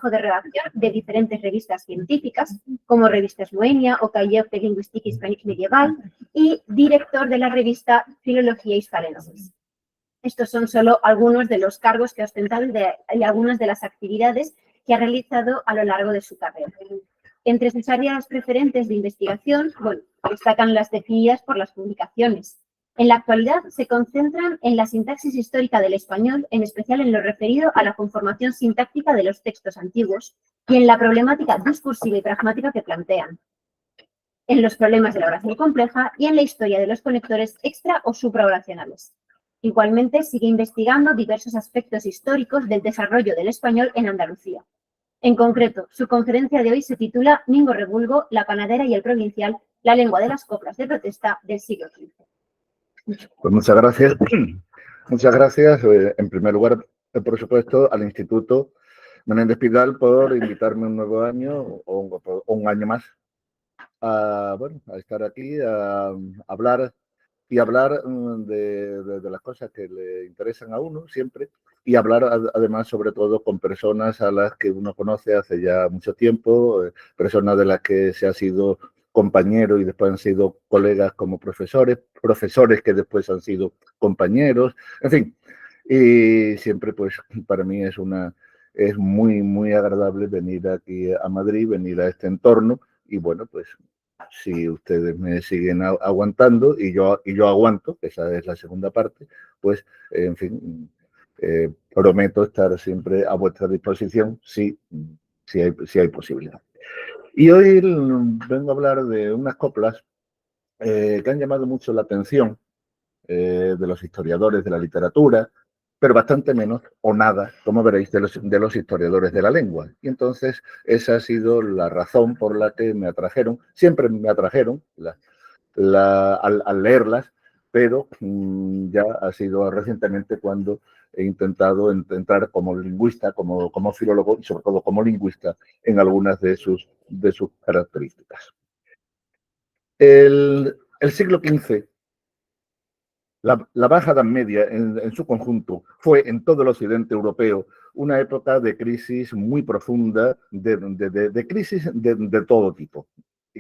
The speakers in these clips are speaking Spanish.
consejo de redacción de diferentes revistas científicas, como Revistes Moenia o Cahiers de Linguistique Hispanique Medieval, y director de la revista Filología Hispalensis. Estos son solo algunos de los cargos que ha ostentado y algunas de las actividades que ha realizado a lo largo de su carrera. Entre sus áreas preferentes de investigación, destacan las definidas por las publicaciones. En la actualidad se concentran en la sintaxis histórica del español, en especial en lo referido a la conformación sintáctica de los textos antiguos y en la problemática discursiva y pragmática que plantean, en los problemas de la oración compleja y en la historia de los conectores extra o supraoracionales. Igualmente, sigue investigando diversos aspectos históricos del desarrollo del español en Andalucía. En concreto, su conferencia de hoy se titula Mingo Revulgo, la panadera y el provincial, la lengua de las coplas de protesta del siglo XV. Pues muchas gracias. Muchas gracias, en primer lugar, por supuesto, al Instituto Menéndez Pidal por invitarme un nuevo año o un año más a estar aquí, a hablar de las cosas que le interesan a uno siempre y hablar además sobre todo con personas a las que uno conoce hace ya mucho tiempo, personas de las que se ha sido compañero y después han sido colegas como profesores que después han sido compañeros, en fin, y siempre pues para mí es muy, muy agradable venir aquí a Madrid, venir a este entorno y bueno, pues si ustedes me siguen aguantando y yo aguanto, que esa es la segunda parte, pues, en fin, prometo estar siempre a vuestra disposición si hay posibilidad. Y hoy vengo a hablar de unas coplas que han llamado mucho la atención de los historiadores de la literatura, pero bastante menos o nada, como veréis, de los historiadores de la lengua. Y entonces esa ha sido la razón por la que me atrajeron, siempre me atrajeron al leerlas, pero ya ha sido recientemente cuando he intentado entrar como lingüista, como filólogo y sobre todo como lingüista en algunas de sus características. El siglo XV, la Baja Edad Media en su conjunto fue en todo el occidente europeo una época de crisis muy profunda, de crisis de todo tipo.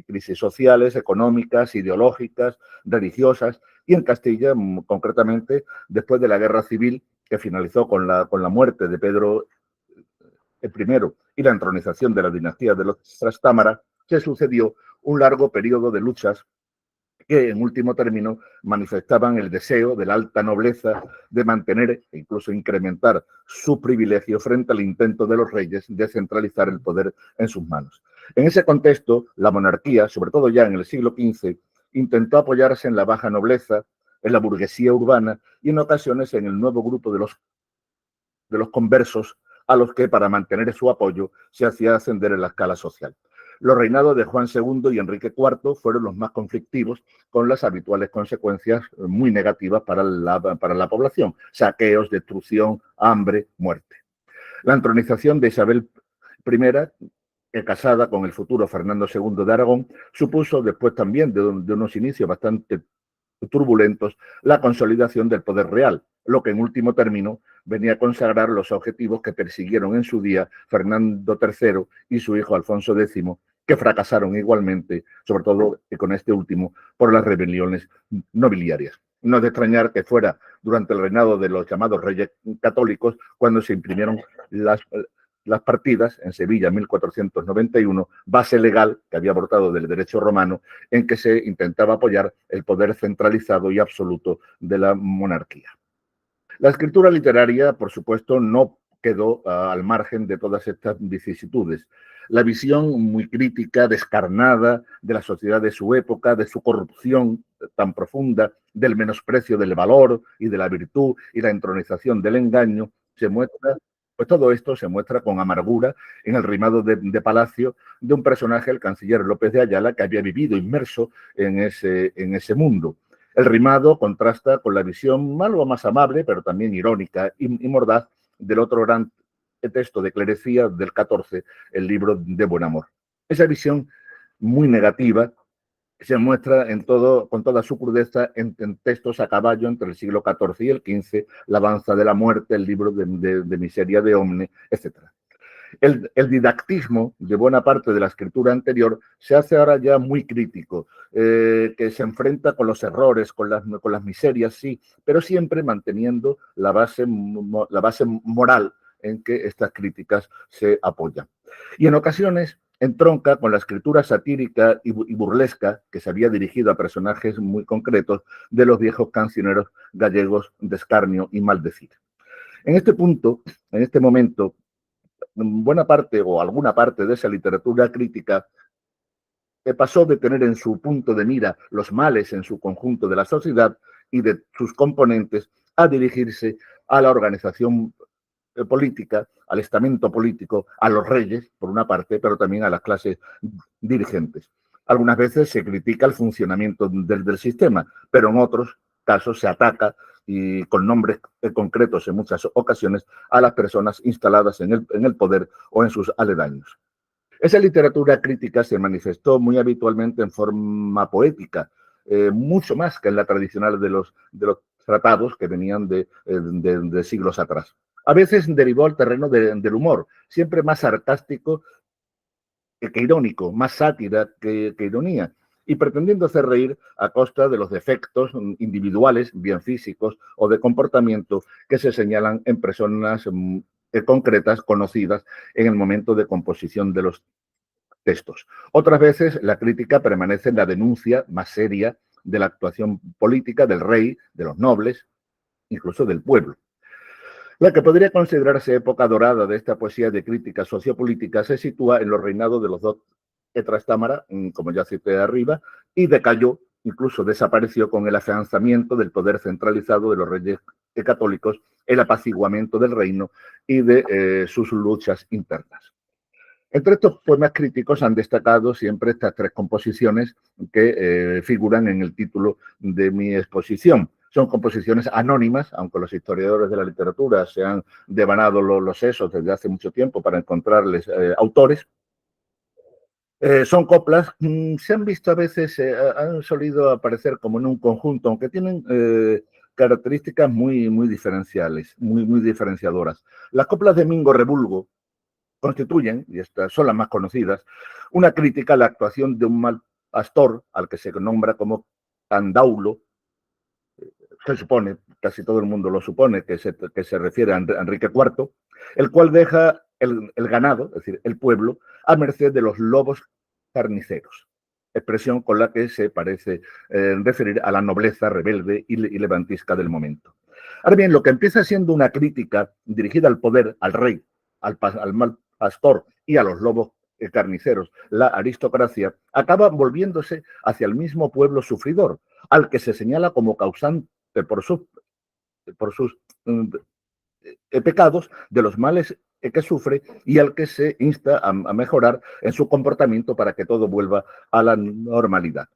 Crisis sociales, económicas, ideológicas, religiosas, y en Castilla, concretamente, después de la Guerra Civil, que finalizó con la muerte de Pedro I y la entronización de la dinastía de los Trastámara, se sucedió un largo periodo de luchas que en último término manifestaban el deseo de la alta nobleza de mantener e incluso incrementar su privilegio frente al intento de los reyes de centralizar el poder en sus manos. En ese contexto, la monarquía, sobre todo ya en el siglo XV, intentó apoyarse en la baja nobleza, en la burguesía urbana y en ocasiones en el nuevo grupo de los conversos a los que, para mantener su apoyo, se hacía ascender en la escala social. Los reinados de Juan II y Enrique IV fueron los más conflictivos, con las habituales consecuencias muy negativas para la población: saqueos, destrucción, hambre, muerte. La entronización de Isabel I, casada con el futuro Fernando II de Aragón, supuso, después también de unos inicios bastante turbulentos, la consolidación del poder real, lo que en último término venía a consagrar los objetivos que persiguieron en su día Fernando III y su hijo Alfonso X, que fracasaron igualmente, sobre todo con este último, por las rebeliones nobiliarias. No es de extrañar que fuera durante el reinado de los llamados reyes católicos cuando se imprimieron las partidas en Sevilla en 1491, base legal que había brotado del derecho romano, en que se intentaba apoyar el poder centralizado y absoluto de la monarquía. La escritura literaria, por supuesto, no quedó al margen de todas estas vicisitudes. La visión muy crítica, descarnada de la sociedad de su época, de su corrupción tan profunda, del menosprecio del valor y de la virtud y la entronización del engaño, se muestra. Pues todo esto se muestra con amargura en el rimado de Palacio de un personaje, el canciller López de Ayala, que había vivido inmerso en ese mundo. El rimado contrasta con la visión algo más amable, pero también irónica y mordaz, del otro gran texto de clerecía del XIV, el libro de Buen Amor. Esa visión muy negativa se muestra con toda su crudeza en textos a caballo entre el siglo XIV y el XV, La Danza de la Muerte, el libro de Miseria de Omne, etc. El didactismo de buena parte de la escritura anterior se hace ahora ya muy crítico, que se enfrenta con los errores, con las miserias, sí, pero siempre manteniendo la base moral en que estas críticas se apoyan. Y en ocasiones entronca con la escritura satírica y burlesca que se había dirigido a personajes muy concretos de los viejos cancioneros gallegos de escarnio y maldecir. En este punto, en este momento, buena parte o alguna parte de esa literatura crítica pasó de tener en su punto de mira los males en su conjunto de la sociedad y de sus componentes a dirigirse a la organización política, al estamento político, a los reyes, por una parte, pero también a las clases dirigentes. Algunas veces se critica el funcionamiento del sistema, pero en otros casos se ataca y con nombres concretos en muchas ocasiones a las personas instaladas en el poder o en sus aledaños. Esa literatura crítica se manifestó muy habitualmente en forma poética, mucho más que en la tradicional de los tratados que venían de siglos atrás. A veces derivó al terreno del humor, siempre más sarcástico que irónico, más sátira que ironía, y pretendiendo hacer reír a costa de los defectos individuales, bien físicos o de comportamiento, que se señalan en personas concretas, conocidas en el momento de composición de los textos. Otras veces la crítica permanece en la denuncia más seria de la actuación política del rey, de los nobles, incluso del pueblo. La que podría considerarse época dorada de esta poesía de crítica sociopolítica se sitúa en los reinados de los dos Trastámara, como ya cité arriba, y decayó, incluso desapareció con el afianzamiento del poder centralizado de los reyes católicos, el apaciguamiento del reino y de sus luchas internas. Entre estos poemas críticos han destacado siempre estas tres composiciones que figuran en el título de mi exposición. Son composiciones anónimas, aunque los historiadores de la literatura se han devanado los sesos desde hace mucho tiempo para encontrarles autores. Son coplas, se han visto a veces, han solido aparecer como en un conjunto, aunque tienen características muy diferenciales, muy diferenciadoras. Las coplas de Mingo Rebulgo constituyen, y estas son las más conocidas, una crítica a la actuación de un mal pastor, al que se nombra como Candaulo. Se supone, casi todo el mundo lo supone, que se refiere a Enrique IV, el cual deja el ganado, es decir, el pueblo, a merced de los lobos carniceros, expresión con la que se parece referir a la nobleza rebelde y levantisca del momento. Ahora bien, lo que empieza siendo una crítica dirigida al poder, al rey, al mal pastor y a los lobos carniceros, la aristocracia, acaba volviéndose hacia el mismo pueblo sufridor, al que se señala como causante por sus pecados, de los males que sufre y al que se insta a mejorar en su comportamiento para que todo vuelva a la normalidad.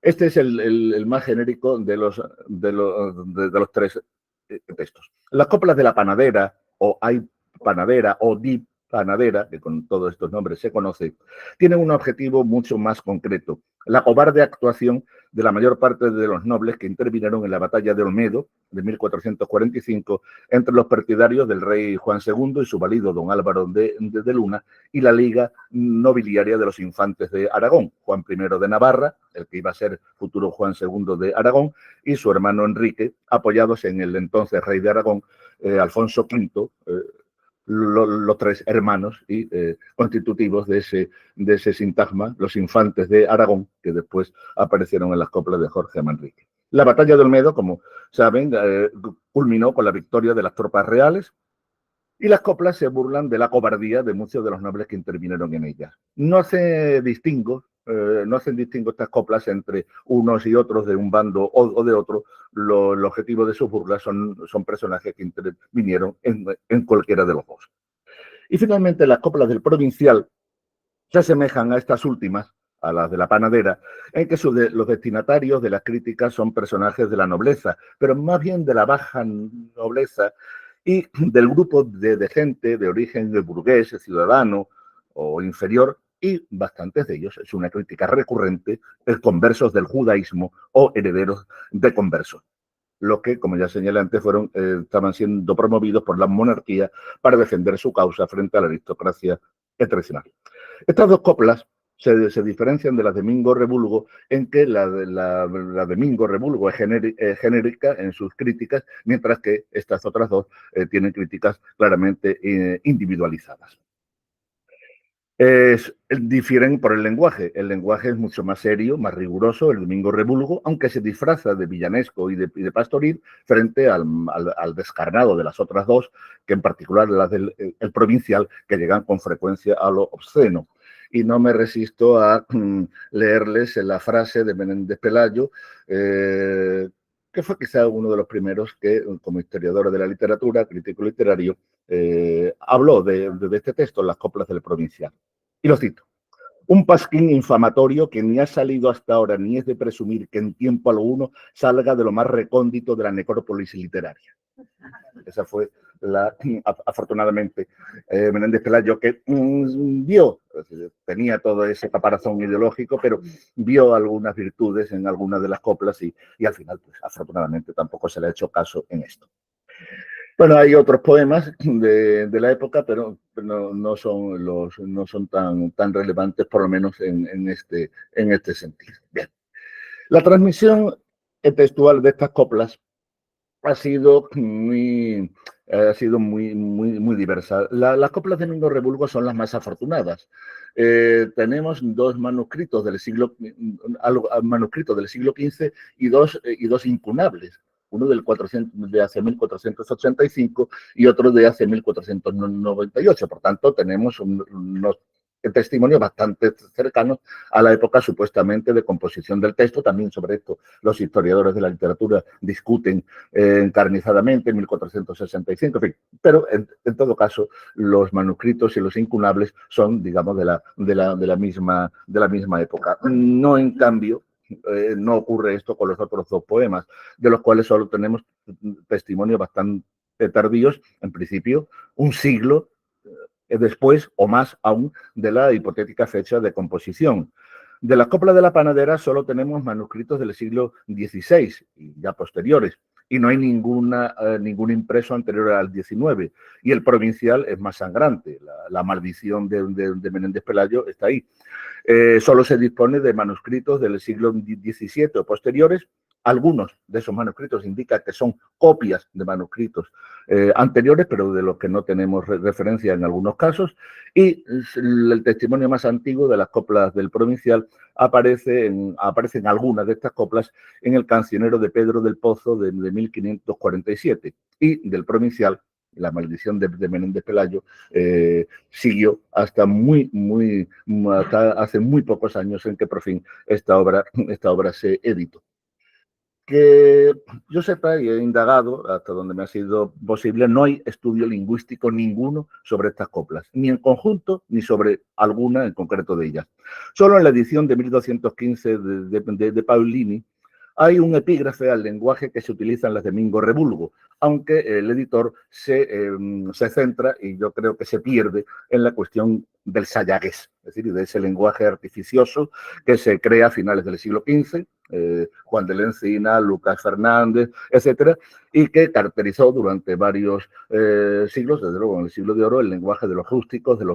Este es el más genérico de los tres textos. Las coplas de la panadera, o hay panadera, o di panadera, que con todos estos nombres se conoce, tienen un objetivo mucho más concreto: la cobarde actuación de la mayor parte de los nobles que intervinieron en la batalla de Olmedo de 1445 entre los partidarios del rey Juan II y su valido don Álvaro de Luna y la liga nobiliaria de los infantes de Aragón, Juan I de Navarra, el que iba a ser futuro Juan II de Aragón, y su hermano Enrique, apoyados en el entonces rey de Aragón, Alfonso V, los tres hermanos y constitutivos de ese sintagma, los infantes de Aragón, que después aparecieron en las coplas de Jorge Manrique. La batalla de Olmedo, como saben, culminó con la victoria de las tropas reales, y las coplas se burlan de la cobardía de muchos de los nobles que intervinieron en ellas. No hacen distingo estas coplas entre unos y otros de un bando o de otro. El objetivo de sus burlas son personajes que intervinieron en cualquiera de los dos. Y finalmente las coplas del provincial se asemejan a estas últimas, a las de la panadera, en que los destinatarios de las críticas son personajes de la nobleza, pero más bien de la baja nobleza y del grupo de gente de origen burgués, ciudadano o inferior, y bastantes de ellos, es una crítica recurrente, conversos del judaísmo o herederos de conversos. los que, como ya señalé antes, estaban siendo promovidos por la monarquía para defender su causa frente a la aristocracia tradicional. Estas dos coplas se diferencian de las de Mingo Rebulgo en que la de Mingo Rebulgo es genérica en sus críticas, mientras que estas otras dos tienen críticas claramente individualizadas. Difieren por el lenguaje. El lenguaje es mucho más serio, más riguroso, el Domingo Rebulgo, aunque se disfraza de villanesco y de pastoril frente al descarnado de las otras dos, que en particular las del el provincial, que llegan con frecuencia a lo obsceno. Y no me resisto a leerles la frase de Menéndez Pelayo, que fue quizá uno de los primeros que, como historiador de la literatura, crítico literario, habló de este texto, Las coplas del provincial. Y lo cito. Un pasquín infamatorio que ni ha salido hasta ahora ni es de presumir que en tiempo alguno salga de lo más recóndito de la necrópolis literaria. Esa fue afortunadamente, Menéndez Pelayo, que vio, tenía todo ese caparazón ideológico, pero vio algunas virtudes en algunas de las coplas y al final, pues afortunadamente, tampoco se le ha hecho caso en esto. Bueno, hay otros poemas de la época, pero no son tan relevantes, por lo menos en este sentido. Bien. La transmisión textual de estas coplas ha sido muy diversa. Las coplas de Mingo Rebulgo son las más afortunadas. Tenemos dos manuscritos del siglo XV y dos incunables. Uno de hace 1485 y otro de hace 1498. Por tanto, tenemos unos testimonios bastante cercanos a la época supuestamente de composición del texto. También sobre esto los historiadores de la literatura discuten encarnizadamente en 1465, en fin. Pero en todo caso, los manuscritos y los incunables son, digamos, de la misma época. No, en cambio, no ocurre esto con los otros dos poemas, de los cuales solo tenemos testimonios bastante tardíos, en principio, un siglo después o más aún de la hipotética fecha de composición. De las coplas de la panadera solo tenemos manuscritos del siglo XVI y ya posteriores, y no hay ningún impreso anterior al XIX, y el provincial es más sangrante. La maldición de Menéndez Pelayo está ahí. Solo se dispone de manuscritos del siglo XVII o posteriores. Algunos de esos manuscritos indican que son copias de manuscritos anteriores, pero de los que no tenemos referencia en algunos casos. Y el testimonio más antiguo de las coplas del provincial aparecen algunas de estas coplas en el Cancionero de Pedro del Pozo de 1547, y del provincial, La maldición de Menéndez Pelayo, siguió hasta hasta hace muy pocos años en que por fin esta obra se editó. Que yo sepa y he indagado hasta donde me ha sido posible, no hay estudio lingüístico ninguno sobre estas coplas, ni en conjunto ni sobre alguna en concreto de ellas. Solo en la edición de 1215 de Paulini hay un epígrafe al lenguaje que se utiliza en las de Mingo Rebulgo, aunque el editor se centra, y yo creo que se pierde, en la cuestión del sayagués, es decir, de ese lenguaje artificioso que se crea a finales del siglo XV, Juan de la Encina, Lucas Fernández, etcétera, y que caracterizó durante varios siglos, desde luego en el siglo de oro, el lenguaje de los rústicos, de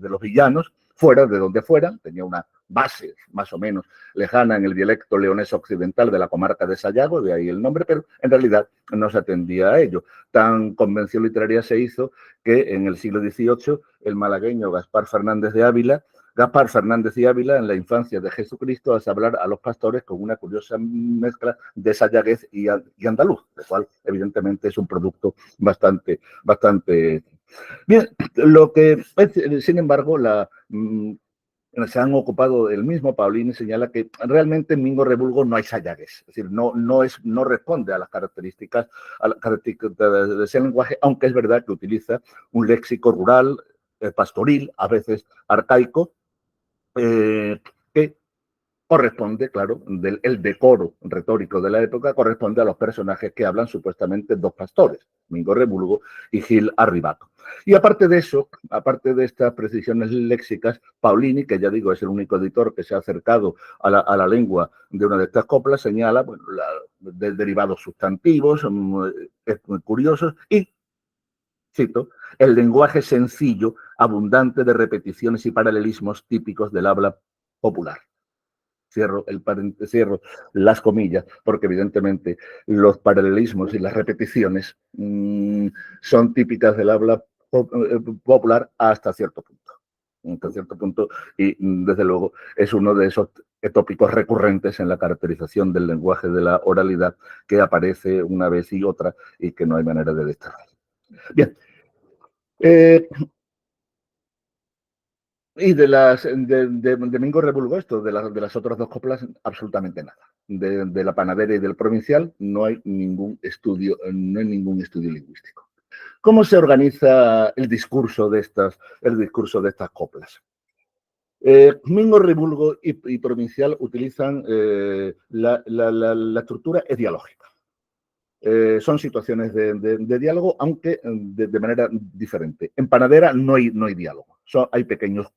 los villanos, fuera de donde fuera. Tenía una base más o menos lejana en el dialecto leonés occidental de la comarca de Sayago, de ahí el nombre, pero en realidad no se atendía a ello. Tan convención literaria se hizo que en el siglo XVIII el malagueño Gaspar Fernández de Ávila, en la infancia de Jesucristo, hace hablar a los pastores con una curiosa mezcla de sayagués y andaluz, lo cual evidentemente es un producto bastante bien. Lo que, sin embargo, se han ocupado el mismo. Paulini señala que realmente en Mingo Rebulgo no hay sayagués, es decir, no responde a las características de ese lenguaje, aunque es verdad que utiliza un léxico rural, pastoril, a veces arcaico, que corresponde, claro, el decoro retórico de la época corresponde a los personajes que hablan supuestamente dos pastores. Mingo Rebulgo y Gil Arribato. Y aparte de eso, aparte de estas precisiones léxicas, Paulini, que ya digo es el único editor que se ha acercado a la lengua de una de estas coplas, señala bueno, de derivados sustantivos, es muy curiosos, y, cito, el lenguaje sencillo, abundante de repeticiones y paralelismos típicos del habla popular. Cierro las comillas, porque evidentemente los paralelismos y las repeticiones son típicas del habla popular hasta cierto punto. Hasta cierto punto, y desde luego es uno de esos tópicos recurrentes en la caracterización del lenguaje de la oralidad que aparece una vez y otra y que no hay manera de desterrar. Bien. Y de Mingo Rebulgo, esto, de las otras dos coplas, absolutamente nada. De la panadera y del provincial no hay ningún estudio lingüístico. ¿Cómo se organiza el discurso de estas coplas? Mingo Rebulgo y provincial utilizan la estructura dialógica. Son situaciones de diálogo, aunque de manera diferente. En panadera no hay diálogo. Hay pequeños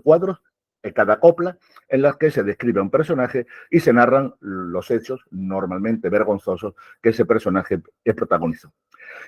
cuadros en cada copla en las que se describe un personaje y se narran los hechos, normalmente vergonzosos, que ese personaje protagonizó.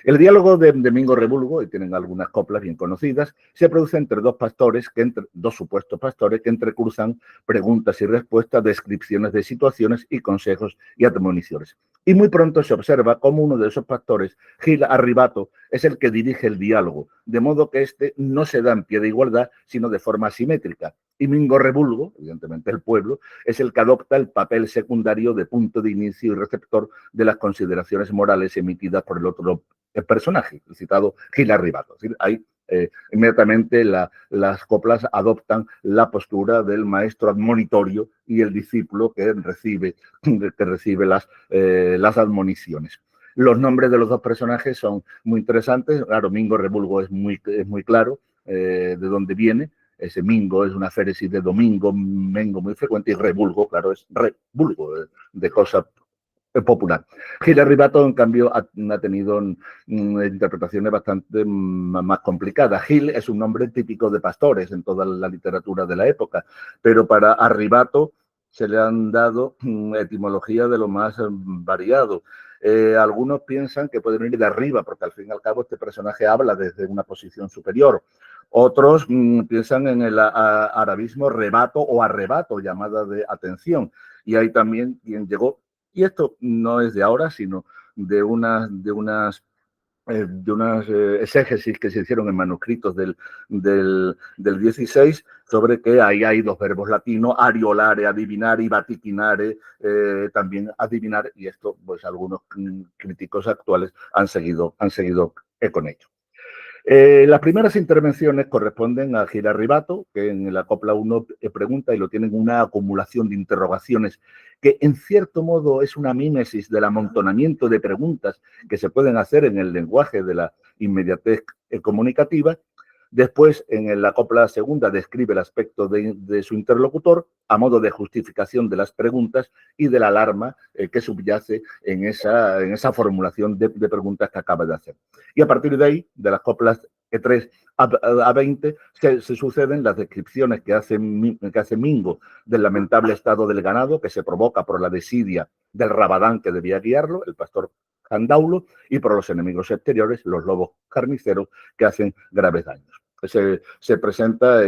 El diálogo de Mingo Rebulgo, y tienen algunas coplas bien conocidas, se produce entre dos supuestos pastores que entrecruzan preguntas y respuestas, descripciones de situaciones y consejos y admoniciones. Y muy pronto se observa cómo uno de esos pastores, Gil Arribato, es el que dirige el diálogo, de modo que este no se da en pie de igualdad, sino de forma asimétrica. Y Mingo Rebulgo, evidentemente el pueblo, es el que adopta el papel secundario de punto de inicio y receptor de las consideraciones morales emitidas por el otro personaje, el citado Gil Arribato. Es decir, ahí inmediatamente las coplas adoptan la postura del maestro admonitorio y el discípulo que recibe las admoniciones. Los nombres de los dos personajes son muy interesantes. Claro, Mingo Rebulgo es muy claro de dónde viene. Ese Mingo es una féresis de domingo, mengo muy frecuente, y Rebulgo, claro, es rebulgo, de cosa popular. Gil Arribato, en cambio, ha tenido interpretaciones bastante más complicadas. Gil es un nombre típico de pastores en toda la literatura de la época, pero para Arribato se le han dado etimologías de lo más variado. Algunos piensan que puede venir de arriba, porque al fin y al cabo este personaje habla desde una posición superior. Otros piensan en el arabismo rebato o arrebato, llamada de atención. Y hay también quien llegó, y esto no es de ahora, sino de unas exégesis que se hicieron en manuscritos del 16, sobre que ahí hay dos verbos latinos, ariolare, adivinar, y vaticinare, también adivinar, y esto, pues algunos críticos actuales han seguido con ello. Las primeras intervenciones corresponden a Gil Arribato, que en la copla 1 pregunta y lo tienen una acumulación de interrogaciones que en cierto modo es una mímesis del amontonamiento de preguntas que se pueden hacer en el lenguaje de la inmediatez comunicativa. Después, en la copla segunda, describe el aspecto de su interlocutor a modo de justificación de las preguntas y de la alarma que subyace en esa formulación de preguntas que acaba de hacer. Y a partir de ahí, de las coplas 3 a 20, se suceden las descripciones que hace Mingo del lamentable estado del ganado que se provoca por la desidia del rabadán que debía guiarlo, el pastor Jandaulo, y por los enemigos exteriores, los lobos carniceros, que hacen graves daños. Se presenta,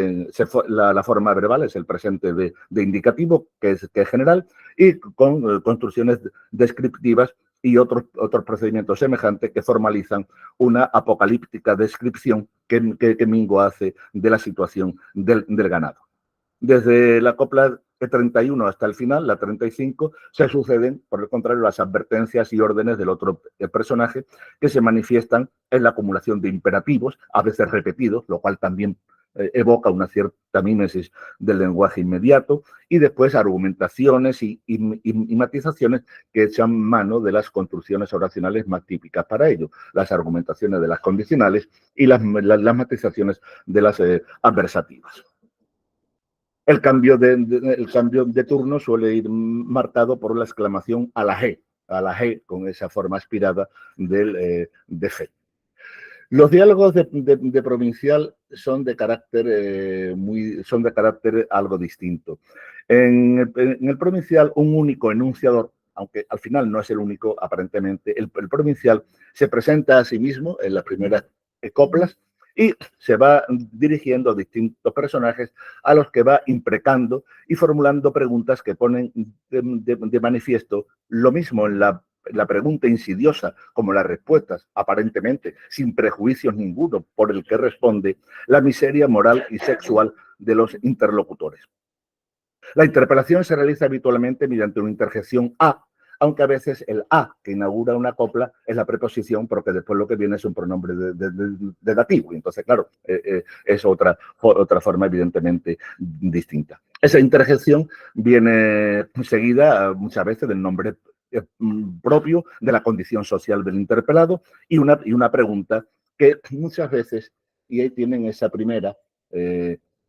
la forma verbal es el presente de indicativo, que es general, y con construcciones descriptivas y otros procedimientos semejantes que formalizan una apocalíptica descripción que Mingo hace de la situación del ganado. Desde la copla 31 hasta el final, la 35, se suceden, por el contrario, las advertencias y órdenes del otro personaje que se manifiestan en la acumulación de imperativos, a veces repetidos, lo cual también evoca una cierta mímesis del lenguaje inmediato, y después argumentaciones y matizaciones que echan mano de las construcciones oracionales más típicas para ello, las argumentaciones de las condicionales y las matizaciones de las adversativas. El cambio de turno suele ir marcado por la exclamación a la G, con esa forma aspirada de fe. Los diálogos de provincial son de carácter algo distinto. En el provincial, un único enunciador, aunque al final no es el único, aparentemente, el provincial se presenta a sí mismo en las primeras coplas y se va dirigiendo a distintos personajes a los que va imprecando y formulando preguntas que ponen de manifiesto lo mismo en la pregunta insidiosa como las respuestas, aparentemente sin prejuicios ninguno por el que responde, la miseria moral y sexual de los interlocutores. La interpelación se realiza habitualmente mediante una interjección a, aunque a veces el a que inaugura una copla es la preposición, porque después lo que viene es un pronombre de dativo. Y entonces, claro, es otra forma evidentemente distinta. Esa interjección viene seguida muchas veces del nombre propio de la condición social del interpelado y una pregunta que muchas veces, y ahí tienen esa primera,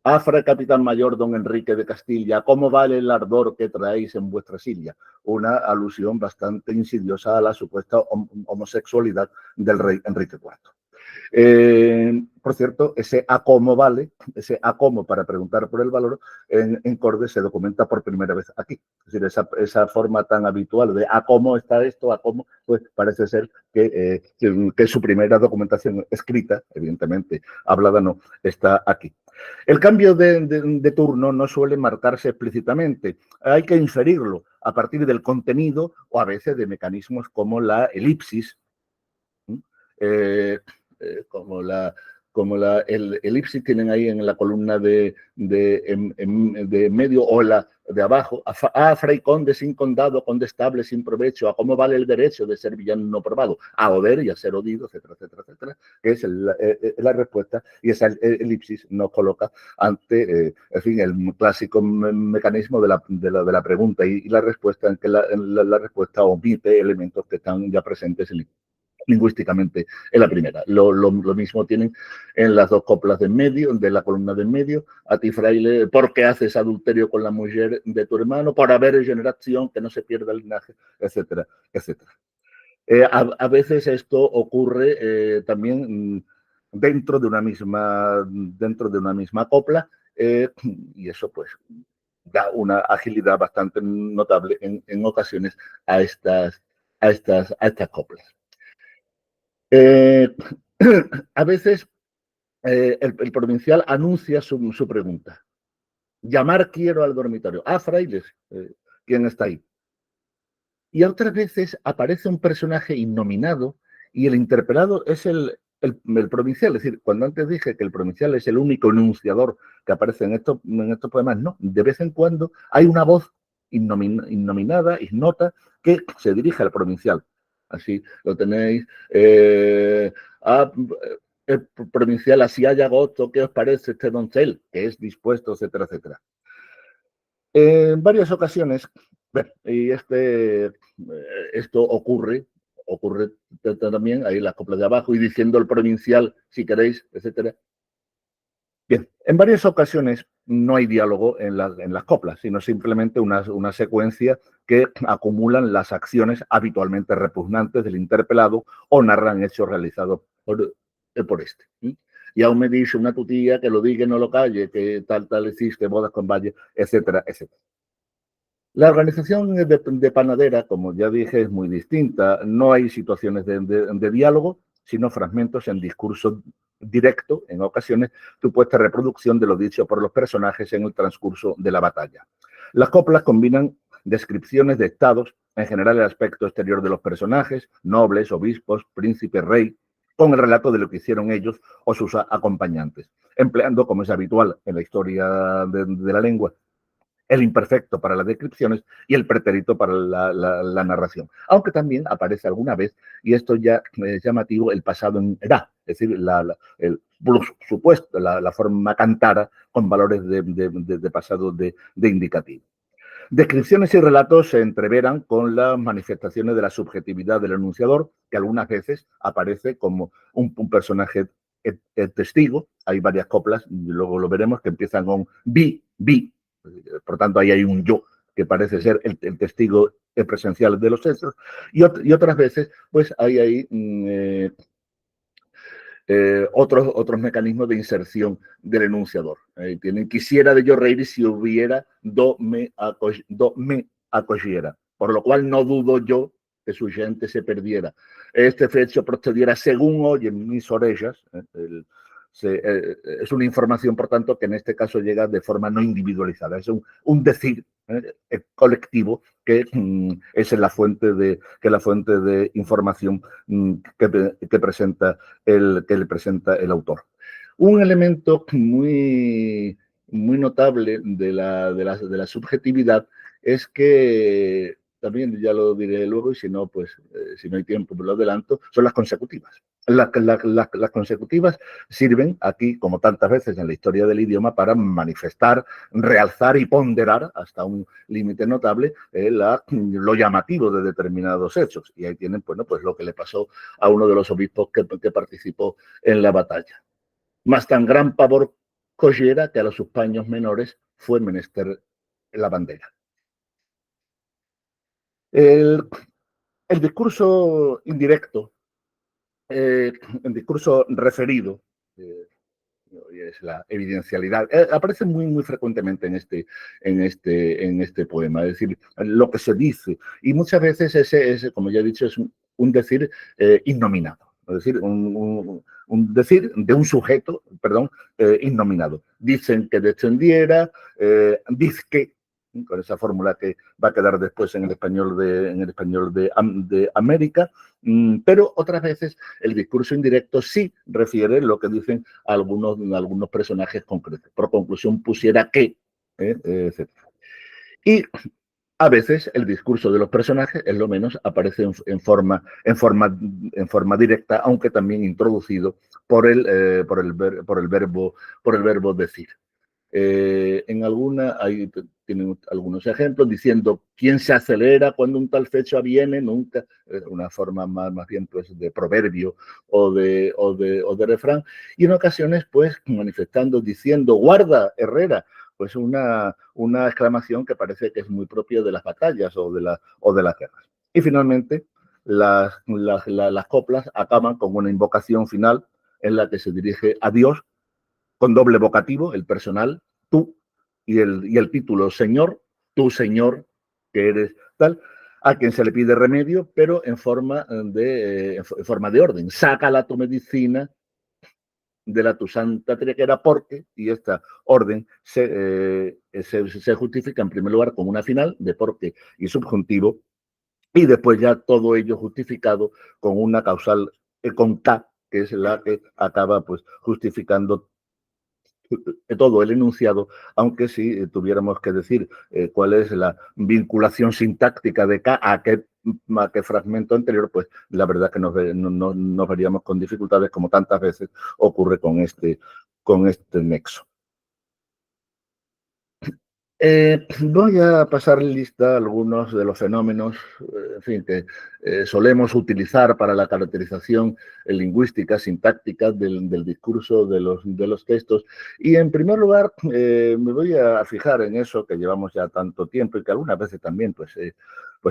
Afra, capitán mayor don Enrique de Castilla, ¿cómo vale el ardor que traéis en vuestra silla? Una alusión bastante insidiosa a la supuesta homosexualidad del rey Enrique IV. Por cierto, ese a cómo vale, ese a cómo para preguntar por el valor, en Cordes se documenta por primera vez aquí. Es decir, esa forma tan habitual de a cómo está esto, a cómo, pues parece ser que su primera documentación escrita, evidentemente hablada no, está aquí. El cambio de turno no suele marcarse explícitamente, hay que inferirlo a partir del contenido o a veces de mecanismos como la elipsis, como el elipsis tienen ahí en la columna de medio o la de abajo, a fray conde sin condado, condestable sin provecho, a cómo vale el derecho de ser villano no probado, a oder y a ser odido, etcétera, etcétera, etcétera, que es la respuesta, y esa elipsis nos coloca ante, en fin, el clásico mecanismo de la pregunta y la respuesta, en que la respuesta omite elementos que están ya presentes lingüísticamente en la primera. Lo mismo tienen en las dos coplas de en medio, de la columna de en medio, a ti fraile, ¿por qué haces adulterio con la mujer de tu hermano? Por haber generación, que no se pierda el linaje, etcétera, etcétera. A veces esto ocurre también dentro de una misma copla, y eso pues da una agilidad bastante notable en ocasiones a estas coplas. A veces el provincial anuncia su pregunta. Llamar quiero al dormitorio. Ah, frailes, ¿quién está ahí? Y otras veces aparece un personaje innominado y el interpelado es el provincial. Es decir, cuando antes dije que el provincial es el único enunciador que aparece en estos poemas, no. De vez en cuando hay una voz innominada, ignota, que se dirige al provincial. Así lo tenéis. El provincial, así haya agosto, ¿qué os parece este doncel? Que es dispuesto, etcétera, etcétera. En varias ocasiones, y esto ocurre también, ahí las coplas de abajo, y diciendo el provincial, si queréis, etcétera. Bien, en varias ocasiones no hay diálogo en las coplas, sino simplemente una secuencia que acumulan las acciones habitualmente repugnantes del interpelado o narran hechos realizados por este. Y aún me dice una tutía que lo diga y no lo calle, que tal hiciste, bodas con valle, etcétera, etcétera. La organización de panadera, como ya dije, es muy distinta. No hay situaciones de diálogo, sino fragmentos en discurso directo, en ocasiones, supuesta reproducción de lo dicho por los personajes en el transcurso de la batalla. Las coplas combinan descripciones de estados, en general el aspecto exterior de los personajes, nobles, obispos, príncipe, rey, con el relato de lo que hicieron ellos o sus acompañantes, empleando, como es habitual en la historia de la lengua, el imperfecto para las descripciones y el pretérito para la narración. Aunque también aparece alguna vez, y esto ya es llamativo, el pasado en edad, es decir, el supuesto, la forma cantara con valores de pasado de indicativo. Descripciones y relatos se entreveran con las manifestaciones de la subjetividad del enunciador, que algunas veces aparece como un personaje testigo. Hay varias coplas, y luego lo veremos, que empiezan con vi. Por tanto, ahí hay un yo que parece ser el testigo presencial de los hechos. Y otras veces, pues hay ahí otros mecanismos de inserción del enunciador. Quisiera de yo reír si hubiera do me acogiera, por lo cual no dudo yo que su gente se perdiera. Este hecho procediera según oyen mis orejas. Es una información, por tanto, que en este caso llega de forma no individualizada. Es un decir colectivo que es la fuente de información que presenta le presenta el autor. Un elemento muy notable de la subjetividad es que, también ya lo diré luego, y si no, pues si no hay tiempo, pues lo adelanto, son las consecutivas. Las consecutivas sirven aquí, como tantas veces en la historia del idioma, para manifestar, realzar y ponderar hasta un límite notable lo llamativo de determinados hechos. Y ahí tienen, bueno, pues lo que le pasó a uno de los obispos que participó en la batalla. Mas tan gran pavor cogiera que a los sus paños menores fue menester la bandera. El discurso indirecto, el discurso referido, es la evidencialidad, aparece muy frecuentemente en este poema, es decir, lo que se dice, y muchas veces ese como ya he dicho, es un decir innominado, es decir, un decir de un sujeto, perdón, innominado. Dicen que descendiera, dice que, con esa fórmula que va a quedar después en el español de América, pero otras veces el discurso indirecto sí refiere lo que dicen algunos personajes concretos. Por conclusión, pusiera que, etc. Y a veces el discurso de los personajes, es lo menos, aparece en forma directa, aunque también introducido por el verbo decir. Tienen algunos ejemplos diciendo quién se acelera cuando un tal fecha viene, nunca, una forma más bien pues de proverbio o de refrán, y en ocasiones pues manifestando, diciendo guarda Herrera, pues una exclamación que parece que es muy propia de las batallas o de las guerras. Y finalmente las coplas acaban con una invocación final en la que se dirige a Dios con doble vocativo, el personal, tú, y el título, Señor, tú, Señor, que eres tal, a quien se le pide remedio, pero en forma de orden. Sácala tu medicina de la tu santa triquera porque, y esta orden se justifica en primer lugar con una final de porque y subjuntivo, y después ya todo ello justificado con una causal con K, que es la que acaba pues justificando todo el enunciado, aunque si tuviéramos que decir cuál es la vinculación sintáctica de K a qué fragmento anterior, pues la verdad que nos veríamos con dificultades, como tantas veces ocurre con este nexo. Voy a pasar lista algunos de los fenómenos, en fin, que solemos utilizar para la caracterización lingüística, sintáctica del discurso de los textos. Y en primer lugar, me voy a fijar en eso que llevamos ya tanto tiempo y que algunas veces también pues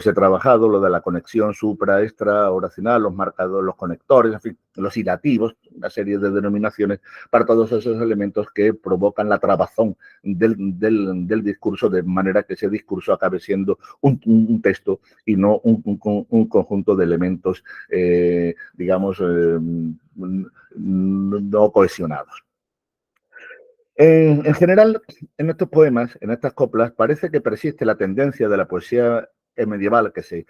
he trabajado, lo de la conexión supra, extra, oracional, los marcadores, los conectores, en fin, los hilativos, una serie de denominaciones para todos esos elementos que provocan la trabazón del discurso, de manera que ese discurso acabe siendo un texto y no un conjunto de elementos, digamos, no cohesionados. En general, en estos poemas, en estas coplas, parece que persiste la tendencia de la poesía medieval, que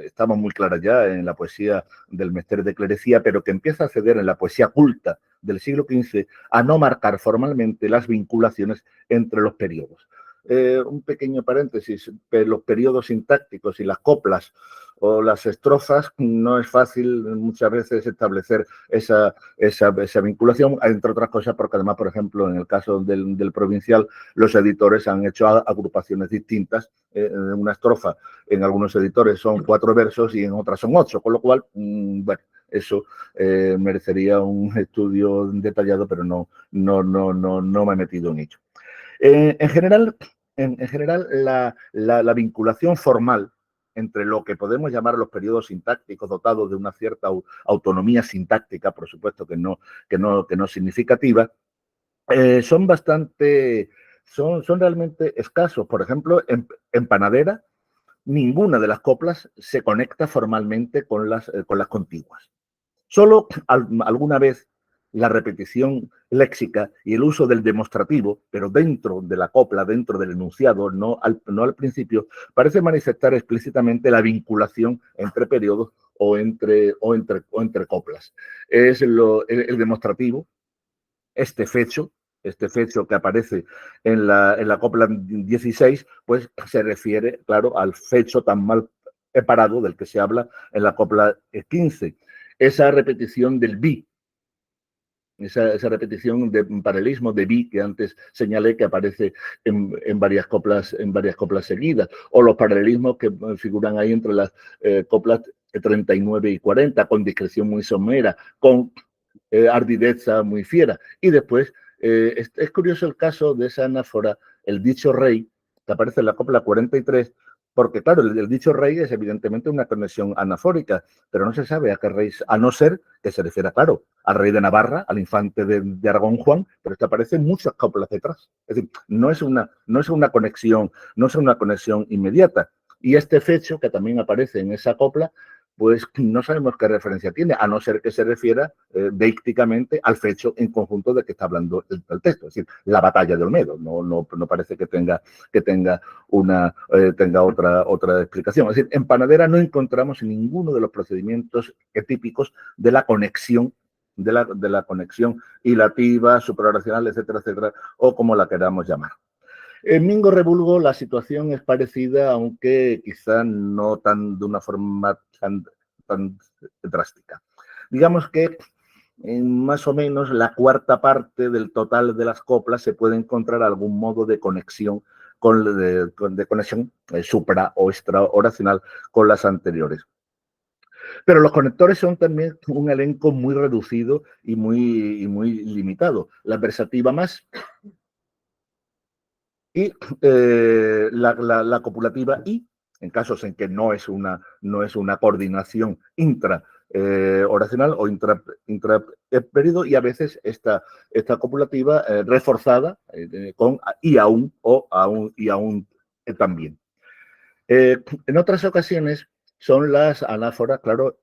estamos muy claras ya en la poesía del Mester de Clerecía, pero que empieza a ceder en la poesía culta del siglo XV a no marcar formalmente las vinculaciones entre los periodos. Un pequeño paréntesis, los periodos sintácticos y las coplas o las estrofas, no es fácil muchas veces establecer esa vinculación, entre otras cosas porque además, por ejemplo, en el caso del provincial, los editores han hecho agrupaciones distintas. Una estrofa en algunos editores son 4 versos y en otras son 8, con lo cual, bueno, eso merecería un estudio detallado, pero no me he metido en ello. En general, la vinculación formal entre lo que podemos llamar los periodos sintácticos dotados de una cierta autonomía sintáctica, por supuesto que no significativa, son realmente escasos. Por ejemplo, en Panadera, ninguna de las coplas se conecta formalmente con las contiguas. Solo alguna vez la repetición léxica y el uso del demostrativo, pero dentro de la copla, dentro del enunciado, no al principio, parece manifestar explícitamente la vinculación entre periodos o entre coplas. Es el demostrativo, este fecho que aparece en la copla 16, pues se refiere, claro, al fecho tan mal parado del que se habla en la copla 15. Esa repetición del bi, esa repetición de paralelismo de bi que antes señalé que aparece en varias coplas seguidas, o los paralelismos que figuran ahí entre las coplas 39 y 40, con discreción muy somera, con ardideza muy fiera. Y después, es curioso el caso de esa anáfora, el dicho rey, que aparece en la copla 43, porque claro, el dicho rey es evidentemente una conexión anafórica, pero no se sabe a qué rey, a no ser que se refiera, claro, al rey de Navarra, al infante de Aragón Juan, pero esto aparece en muchas coplas detrás. Es decir, no es una conexión inmediata. Y este fecho, que también aparece en esa copla, pues no sabemos qué referencia tiene, a no ser que se refiera deícticamente al fecho en conjunto de que está hablando el texto, es decir, la batalla de Olmedo. No parece que tenga otra explicación. Es decir, en Panadera no encontramos ninguno de los procedimientos típicos de la conexión, de la conexión hilativa, suprarracional, etcétera, etcétera, o como la queramos llamar. En Mingo Revuelgo la situación es parecida, aunque quizá no de una forma tan drástica. Digamos que en más o menos la cuarta parte del total de las coplas se puede encontrar algún modo de conexión conexión supra o extraoracional con las anteriores. Pero los conectores son también un elenco muy reducido y muy limitado. La versativa más y la copulativa y, en casos en que no es una coordinación oracional o intraperido, y a veces esta copulativa reforzada con y aún también. En otras ocasiones son las anáforas, claro,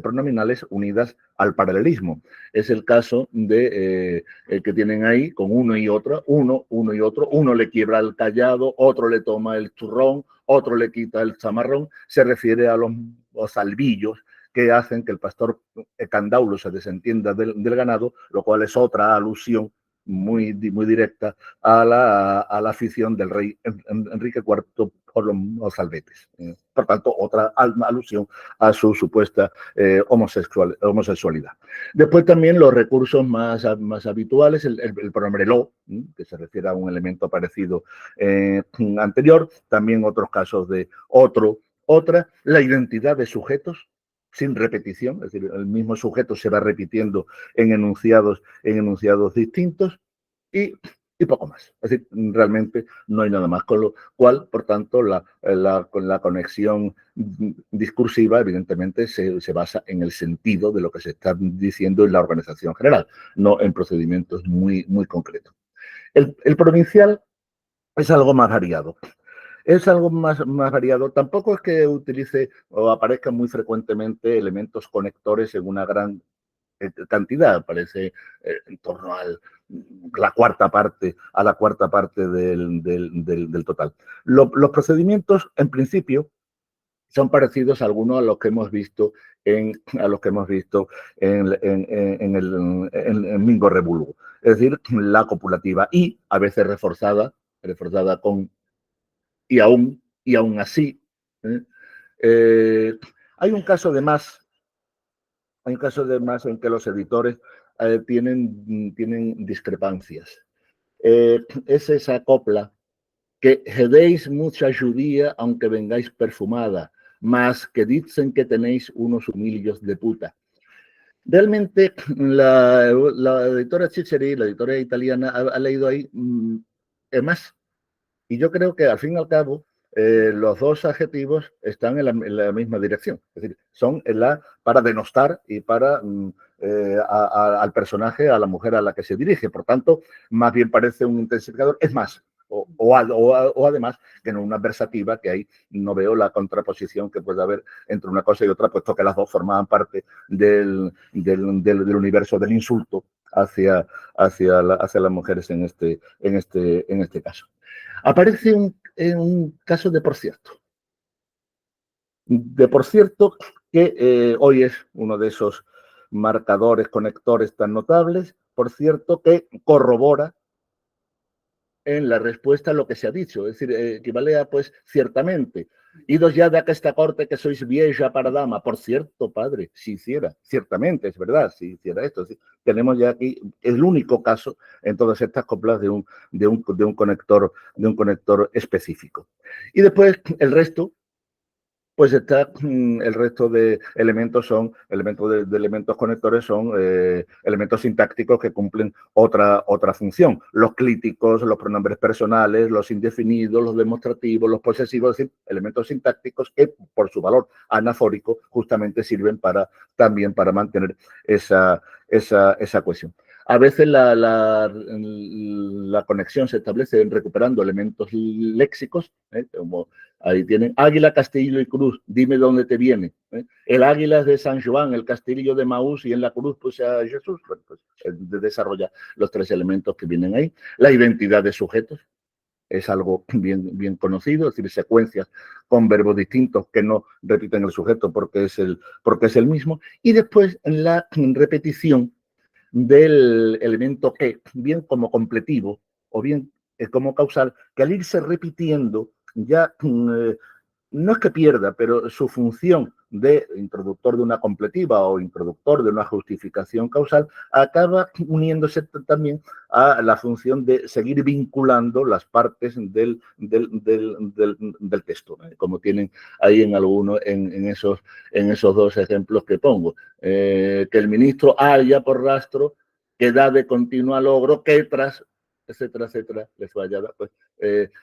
pronominales unidas al paralelismo. Es el caso de el que tienen ahí con uno y otro, uno le quiebra el callado, otro le toma el churrón, otro le quita el zamarrón. Se refiere a los albillos que hacen que el pastor Candaulo se desentienda del ganado, lo cual es otra alusión muy directa a la afición del rey Enrique IV por los albetes. Por tanto, otra alusión a su supuesta homosexualidad. Después también los recursos más habituales, el pronombre lo, que se refiere a un elemento parecido anterior, también otros casos de otra, la identidad de sujetos sin repetición, es decir, el mismo sujeto se va repitiendo en enunciados distintos y poco más. Es decir, realmente no hay nada más, con lo cual, por tanto, con la conexión discursiva, evidentemente, se basa en el sentido de lo que se está diciendo en la organización general, no en procedimientos muy concretos. El provincial es algo más variado. Es algo más variado. Tampoco es que utilice o aparezcan muy frecuentemente elementos conectores en una gran cantidad, aparece en torno a la cuarta parte del total. Los procedimientos, en principio, son parecidos a algunos a los que hemos visto en Mingo Revuelgo. Es decir, la copulativa y, a veces reforzada con y aún así. Hay un caso de más en que los editores tienen discrepancias. Es esa copla que hedéis mucha judía aunque vengáis perfumada, mas que dicen que tenéis unos humillos de puta. Realmente la editora Chicheri, la editora italiana, ha leído ahí más. Y yo creo que al fin y al cabo los dos adjetivos están en la misma dirección. Es decir, son para denostar y para al personaje, a la mujer a la que se dirige. Por tanto, más bien parece un intensificador. Es más, o además que en una adversativa, que ahí no veo la contraposición que puede haber entre una cosa y otra, puesto que las dos formaban parte del universo del insulto hacia las mujeres en este caso. Aparece un caso de por cierto. De por cierto, que hoy es uno de esos marcadores, conectores tan notables, por cierto, que corrobora en la respuesta a lo que se ha dicho. Es decir, equivale a, pues, ciertamente. Idos ya de esta corte que sois vieja para dama. Por cierto, padre, si hiciera, ciertamente, es verdad, si hiciera esto. Tenemos ya aquí el único caso en todas estas coplas de un conector específico. Y después el resto, pues el resto de elementos son, de elementos conectores son elementos sintácticos que cumplen otra función. Los clíticos, los pronombres personales, los indefinidos, los demostrativos, los posesivos, es decir, elementos sintácticos que por su valor anafórico justamente sirven también para mantener esa cohesión. A veces la conexión se establece recuperando elementos léxicos, como ahí tienen águila, castillo y cruz, dime dónde te viene. El águila es de San Juan, el castillo de Maús y en la cruz pues a Jesús. Bueno, pues desarrolla los tres elementos que vienen ahí. La identidad de sujetos es algo bien conocido, es decir, secuencias con verbos distintos que no repiten el sujeto porque es el mismo. Y después la repetición del elemento que, bien como completivo o bien como causal, que al irse repitiendo ya no es que pierda, pero su función de introductor de una completiva o introductor de una justificación causal acaba uniéndose también a la función de seguir vinculando las partes del texto, como tienen ahí en esos dos ejemplos que pongo. Que el ministro haya por rastro que da de continuo logro que tras etcétera, les vaya a dar, pues,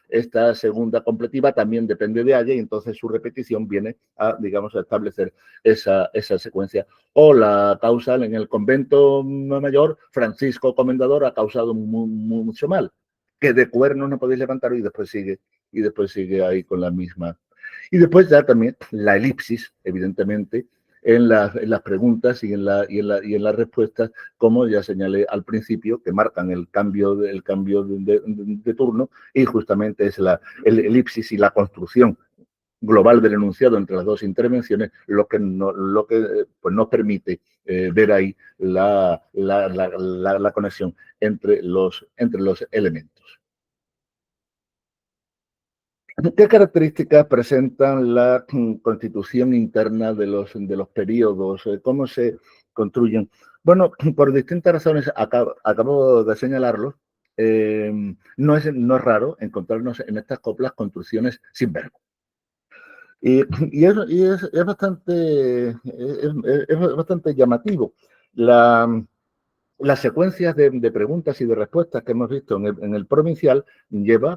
esta segunda completiva también depende de haya y entonces su repetición viene a, digamos, a establecer esa secuencia. O la causal en el convento mayor, Francisco Comendador ha causado mucho mal, que de cuernos no podéis levantar y después sigue ahí con la misma. Y después ya también la elipsis, evidentemente, en las preguntas y en las respuestas, como ya señalé al principio, que marcan el cambio de turno, y justamente es el elipsis y la construcción global del enunciado entre las dos intervenciones lo que nos permite ver ahí la conexión entre los elementos. ¿Qué características presentan la constitución interna de los periodos? ¿Cómo se construyen? Bueno, por distintas razones, acabo de señalarlo, no es raro encontrarnos en estas coplas construcciones sin verbo. Y es bastante llamativo. Las secuencias de preguntas y de respuestas que hemos visto en el provincial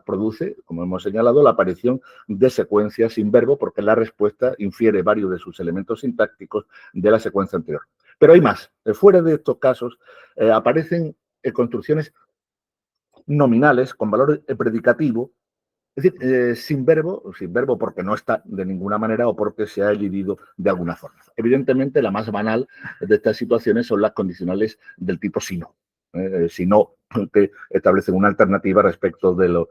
produce, como hemos señalado, la aparición de secuencias sin verbo porque la respuesta infiere varios de sus elementos sintácticos de la secuencia anterior. Pero hay más. Fuera de estos casos aparecen construcciones nominales con valor predicativo, es decir, sin verbo porque no está de ninguna manera o porque se ha elidido de alguna forma. Evidentemente, la más banal de estas situaciones son las condicionales del tipo si no. Si no, que establecen una alternativa respecto de lo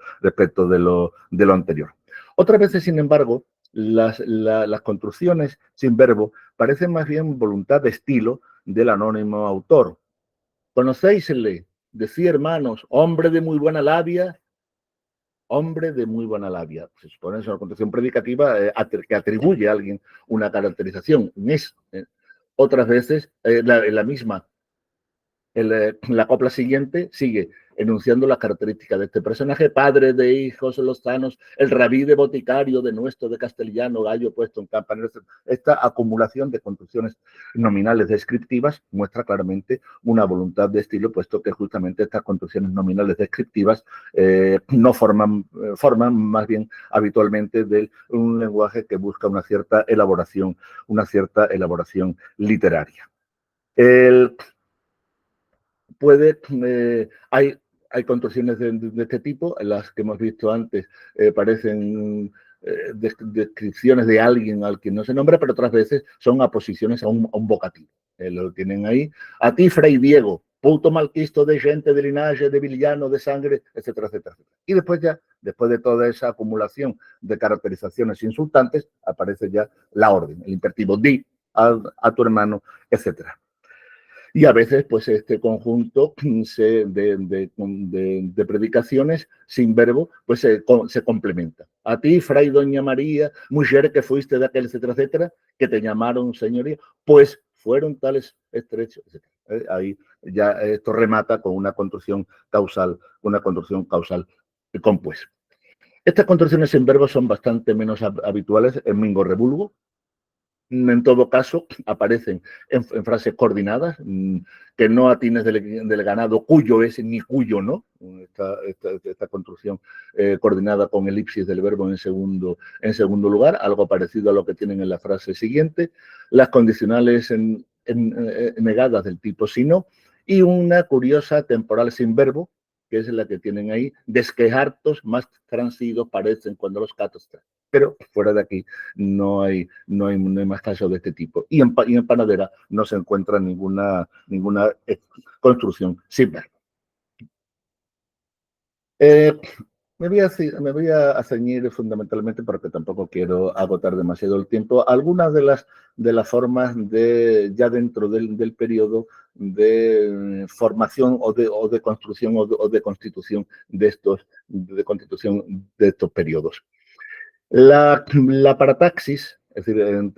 anterior. Otras veces, sin embargo, las construcciones sin verbo parecen más bien voluntad de estilo del anónimo autor. ¿Conocéisle? Decía, hermanos, hombre de muy buena labia, hombre de muy buena labia. Se supone que es una condición predicativa que atribuye a alguien una caracterización. Otras veces la misma La copla siguiente sigue enunciando las características de este personaje: padre de hijos lozanos, el rabí de boticario de nuestro de castellano, gallo puesto en campanero. Esta acumulación de construcciones nominales descriptivas muestra claramente una voluntad de estilo, puesto que justamente estas construcciones nominales descriptivas no forman más bien habitualmente de un lenguaje que busca una cierta elaboración literaria. Hay construcciones de este tipo, las que hemos visto antes parecen descripciones de alguien al que no se nombra, pero otras veces son aposiciones a un vocativo. Lo tienen ahí. A ti, Fray Diego, puto malquisto de gente, de linaje, de villano, de sangre, etcétera, etcétera. Y después de toda esa acumulación de caracterizaciones insultantes, aparece ya la orden, el imperativo, di a tu hermano, etcétera. Y a veces, pues, este conjunto de predicaciones sin verbo, pues se complementa. A ti, Fray Doña María, mujer que fuiste de aquel, etcétera, etcétera, que te llamaron señoría, pues fueron tales estrechos, etcétera. Ahí ya esto remata con una construcción causal compuesta. Estas construcciones sin verbo son bastante menos habituales en Mingo Rebulgo. En todo caso, aparecen en frases coordinadas, que no atines del ganado cuyo es ni cuyo no. Esta construcción coordinada con elipsis del verbo en segundo lugar, algo parecido a lo que tienen en la frase siguiente. Las condicionales negadas del tipo si no, y una curiosa temporal sin verbo, que es la que tienen ahí: desquejartos más transidos parecen cuando los gatos traen. Pero fuera de aquí no hay más casos de este tipo. Y en Panadera no se encuentra ninguna construcción sin verbo. Me voy a ceñir fundamentalmente, porque tampoco quiero agotar demasiado el tiempo, algunas de las formas ya dentro del periodo de formación o de construcción o de constitución de estos periodos. La parataxis, es decir,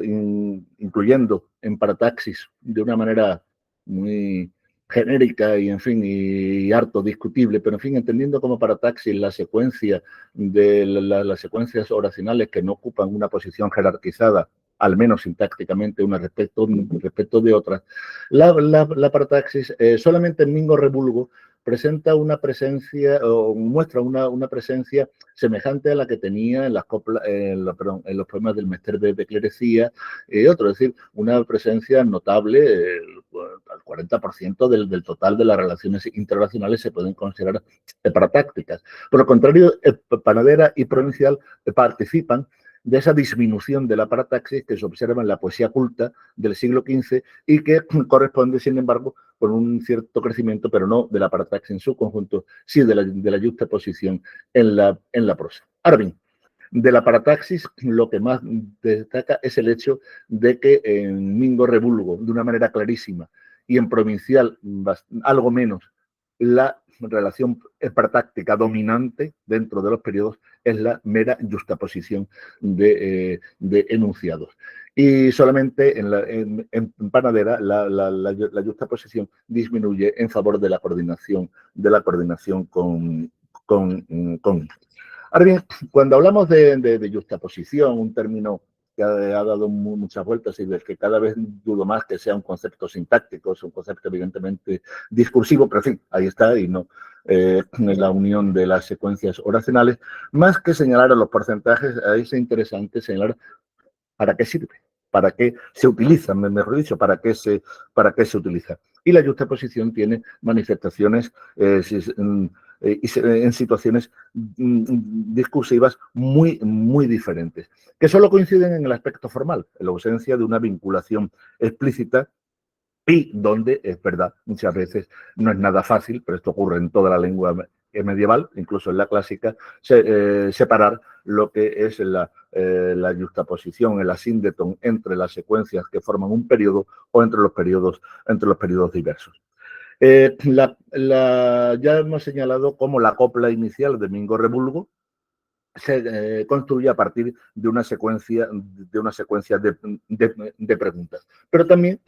incluyendo en parataxis de una manera muy genérica y, en fin, y harto discutible, pero, en fin, entendiendo como parataxis la secuencia de las secuencias oracionales que no ocupan una posición jerarquizada, al menos sintácticamente, una respecto de otras. La parataxis, solamente en Mingo Rebulgo, presenta una presencia, o muestra una presencia semejante a la que tenía en los poemas del Mester de Clerecía y otros, es decir, una presencia notable. Al 40% del total de las relaciones interrelacionales se pueden considerar paratácticas. Por el contrario, Panadera y Provincial participan de esa disminución de la parataxis que se observa en la poesía culta del siglo XV y que corresponde, sin embargo, con un cierto crecimiento, pero no de la parataxis en su conjunto, sí de la juxtaposición en la prosa. Ahora bien, de la parataxis, lo que más destaca es el hecho de que en Mingo Rebulgo, de una manera clarísima, y en Provincial algo menos, la relación paratáctica dominante dentro de los periodos es la mera juxtaposición de enunciados. Y solamente en Panadera la juxtaposición disminuye en favor de la coordinación con. Ahora bien, cuando hablamos de juxtaposición, un término que ha dado muchas vueltas y del que cada vez dudo más que sea un concepto sintáctico, es un concepto evidentemente discursivo, pero, en fin, ahí está, y no la unión de las secuencias oracionales. Más que señalar a los porcentajes, es interesante señalar para qué sirve, para qué se utiliza, mejor dicho, para qué se utiliza. Y la juxtaposición tiene manifestaciones en situaciones discursivas muy, muy diferentes, que solo coinciden en el aspecto formal, en la ausencia de una vinculación explícita, y donde, es verdad, muchas veces no es nada fácil, pero esto ocurre en toda la lengua medieval, incluso en la clásica, separar lo que es la juxtaposición, el asíndeton entre las secuencias que forman un periodo o entre los periodos diversos. Ya hemos señalado cómo la copla inicial de Mingo Rebulgo se construye a partir de una secuencia de preguntas. Pero también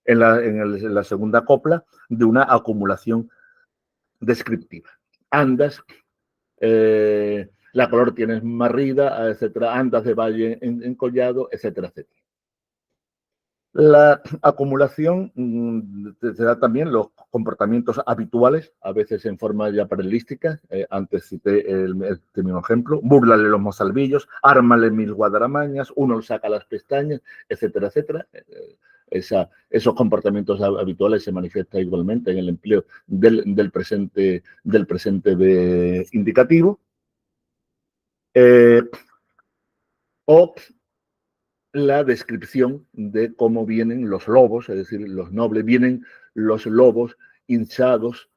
en la segunda copla de una acumulación descriptiva. Andas, la color tienes marrida, etcétera, andas de valle encollado, etcétera, etcétera. La acumulación te da también los comportamientos habituales, a veces en forma ya paralística. Antes cité este mismo ejemplo. Búrlale los mozalbillos, ármale mil guadaramañas, uno le saca las pestañas, etcétera, etcétera. Esos comportamientos habituales se manifiestan igualmente en el empleo del presente de indicativo. O la descripción de cómo vienen los lobos, es decir, los nobles, vienen los lobos hinchados,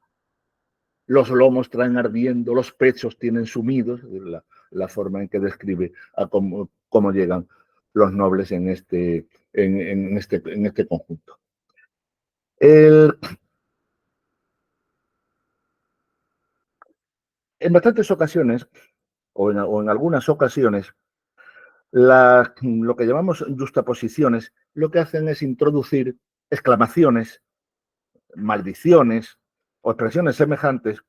los lomos traen ardiendo, los pechos tienen sumidos, la forma en que describe a cómo llegan los nobles en este conjunto. En bastantes ocasiones, o en algunas ocasiones, lo que llamamos justaposiciones, lo que hacen es introducir exclamaciones, maldiciones o expresiones semejantes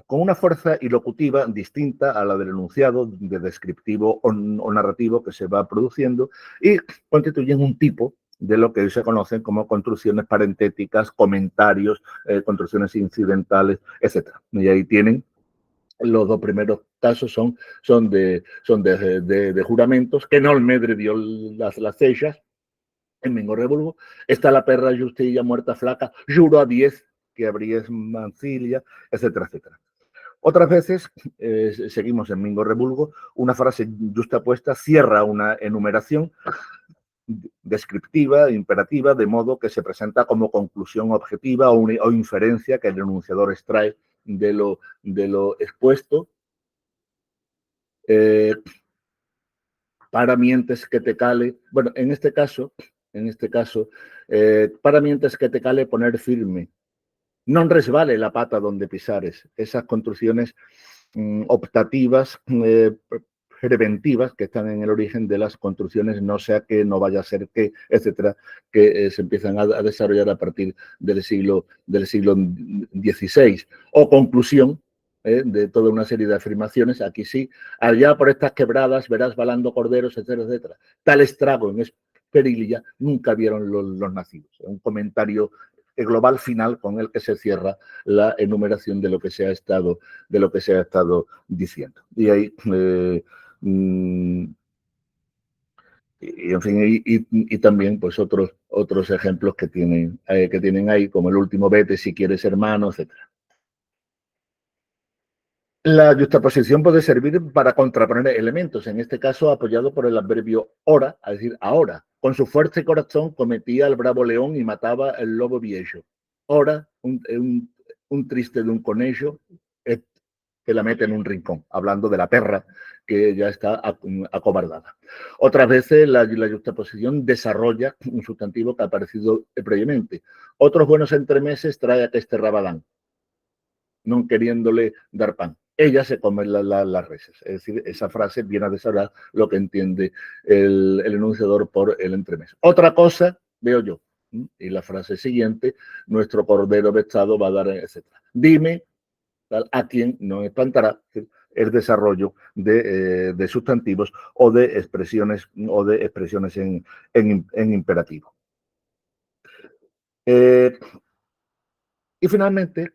con una fuerza ilocutiva distinta a la del enunciado de descriptivo o narrativo que se va produciendo y constituyen un tipo de lo que hoy se conocen como construcciones parentéticas, comentarios, construcciones incidentales, etc. Y ahí tienen los dos primeros casos son de juramentos, que no el medre dio las sellas, en Mingo Revolvo. Está la perra Justilla muerta flaca, juro a 10 que habrías mancilla, etcétera, etcétera. Otras veces, seguimos en Mingo Revolvo, una frase justapuesta cierra una enumeración descriptiva, imperativa, de modo que se presenta como conclusión objetiva o inferencia que el enunciador extrae de lo expuesto. Para mientes que te cale, bueno, en este caso, para mientes que te cale poner firme, non resbale la pata donde pisares. Esas construcciones optativas, preventivas, que están en el origen de las construcciones, no sea que, no vaya a ser que, etcétera, que se empiezan a desarrollar a partir del siglo XVI. O conclusión, de toda una serie de afirmaciones, aquí sí, allá por estas quebradas verás balando corderos, etcétera, etcétera. Tal estrago en Esperilia nunca vieron los nacidos. Un comentario global final con el que se cierra la enumeración de lo que se ha estado diciendo. Y ahí y en fin, y también pues otros ejemplos que tienen ahí, como el último vete si quieres hermano, etcétera. La justaposición puede servir para contraponer elementos, en este caso apoyado por el adverbio ora, es decir, ahora. Con su fuerte corazón cometía el bravo león y mataba el lobo viejo. Ora, un triste de un conejo que la mete en un rincón, hablando de la perra que ya está acobardada. Otras veces la justaposición desarrolla un sustantivo que ha aparecido previamente. Otros buenos entremeses trae a que este rabadán, no queriéndole dar pan. Ella se come las reses. Es decir, esa frase viene a desarrollar lo que entiende el enunciador por el entremés. Otra cosa, veo yo, y la frase siguiente, nuestro cordero vestado va a dar, etc. Dime a quien no espantará el desarrollo de sustantivos o de expresiones en imperativo. Y finalmente,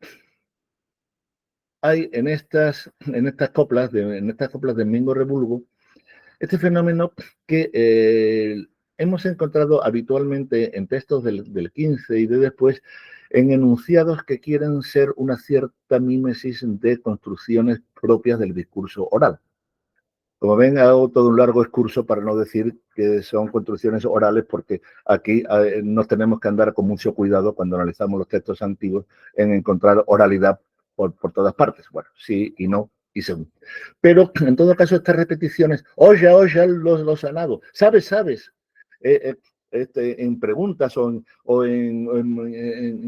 hay en estas coplas de Mingo Revolvo este fenómeno que hemos encontrado habitualmente en textos del 15 y de después, en enunciados que quieren ser una cierta mímesis de construcciones propias del discurso oral. Como ven, hago todo un largo excurso para no decir que son construcciones orales, porque aquí nos tenemos que andar con mucho cuidado cuando analizamos los textos antiguos en encontrar oralidad por todas partes. Bueno, sí y no y según. Pero en todo caso, estas repeticiones, oye, lo sanado, sabes, en preguntas o en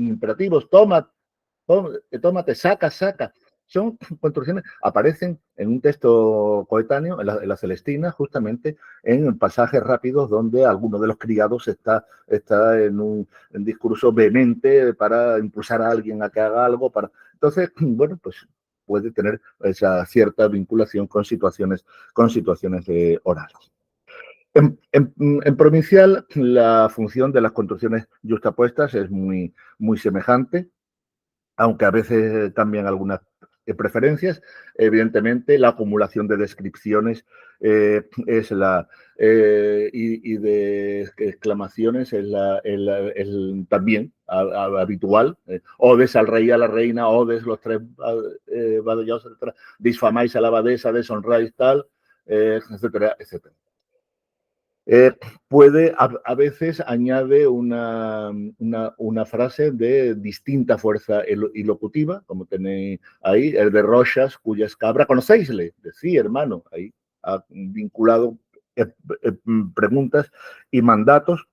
imperativos, tómate, saca, son construcciones, aparecen en un texto coetáneo, en la Celestina, justamente en pasajes rápidos donde alguno de los criados está en un discurso vehemente para impulsar a alguien a que haga algo. Entonces, bueno, pues puede tener esa cierta vinculación con situaciones orales. En provincial, la función de las construcciones yuxtapuestas es muy semejante, aunque a veces cambian algunas preferencias. Evidentemente, la acumulación de descripciones es y de exclamaciones es también habitual. Odes al rey y a la reina, odes los tres badallaos, disfamáis a la abadesa, deshonráis tal, etcétera, etcétera. Puede, a veces añade una frase de distinta fuerza ilocutiva, como tenéis ahí, el de Rochas, cuya es cabra, ¿conocéisle? Sí, hermano, ahí ha vinculado preguntas y mandatos.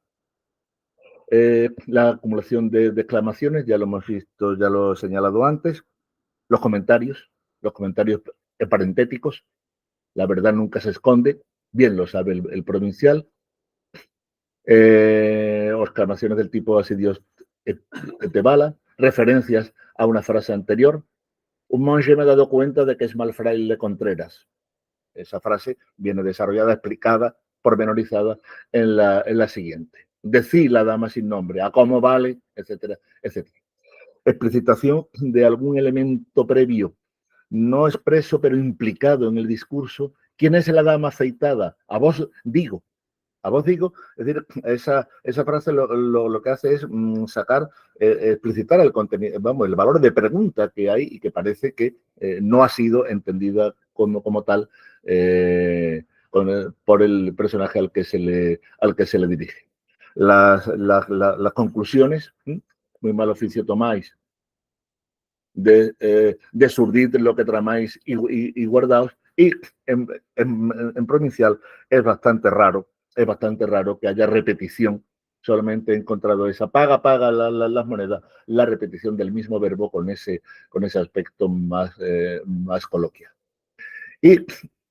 La acumulación de exclamaciones, ya lo hemos visto, ya lo he señalado antes. Los comentarios parentéticos, la verdad nunca se esconde, bien lo sabe el provincial. O exclamaciones del tipo así Dios te bala, referencias a una frase anterior. Un monje me ha dado cuenta de que es mal fraile Contreras. Esa frase viene desarrollada, explicada, pormenorizada en la siguiente. Decí la dama sin nombre, a cómo vale, etcétera, etcétera. Explicitación de algún elemento previo, no expreso pero implicado en el discurso. ¿Quién es la dama afeitada? A vos digo. A vos digo, es decir, esa frase lo que hace es sacar, explicitar el contenido, vamos, el valor de pregunta que hay y que parece que no ha sido entendida como tal por el personaje al que se le dirige. Las conclusiones, muy mal oficio tomáis, de surdid lo que tramáis y guardaos, y en provincial es bastante raro que haya repetición. Solamente he encontrado esa paga las monedas, la repetición del mismo verbo con ese aspecto más coloquial. Y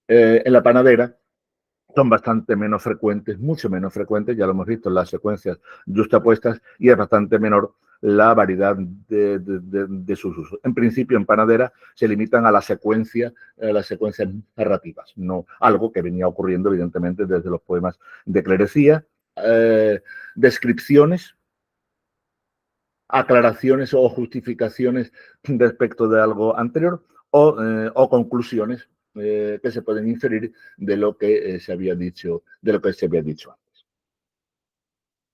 en la panadera son bastante menos frecuentes, mucho menos frecuentes, ya lo hemos visto en las secuencias justapuestas, y es bastante menor la variedad de sus usos. En principio, en panadera se limitan a las secuencias narrativas, no algo que venía ocurriendo, evidentemente, desde los poemas de clerecía, descripciones, aclaraciones o justificaciones respecto de algo anterior, o conclusiones que se pueden inferir de lo que se había dicho antes.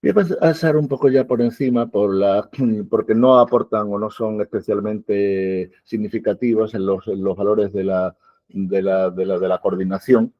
Voy a pasar un poco ya por encima porque no aportan o no son especialmente significativos en los valores de la coordinación.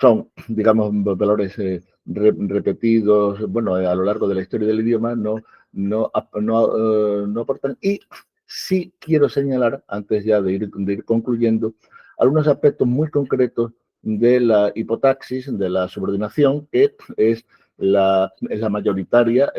Son, digamos, valores repetidos, bueno, a lo largo de la historia del idioma, no aportan. Y sí quiero señalar, antes ya de ir concluyendo, algunos aspectos muy concretos de la hipotaxis, de la subordinación, que es la mayoritaria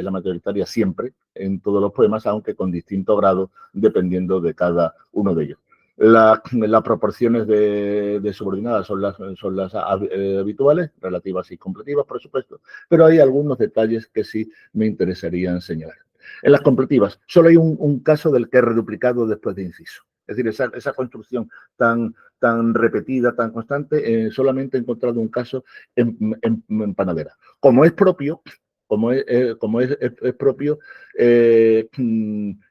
siempre en todos los poemas, aunque con distinto grado, dependiendo de cada uno de ellos. Las proporciones de subordinadas son las habituales, relativas y completivas, por supuesto, pero hay algunos detalles que sí me interesarían señalar. En las completivas, solo hay un caso del que es reduplicado después de inciso. Es decir, esa construcción tan repetida, tan constante, solamente he encontrado un caso en panadera. Como es propio,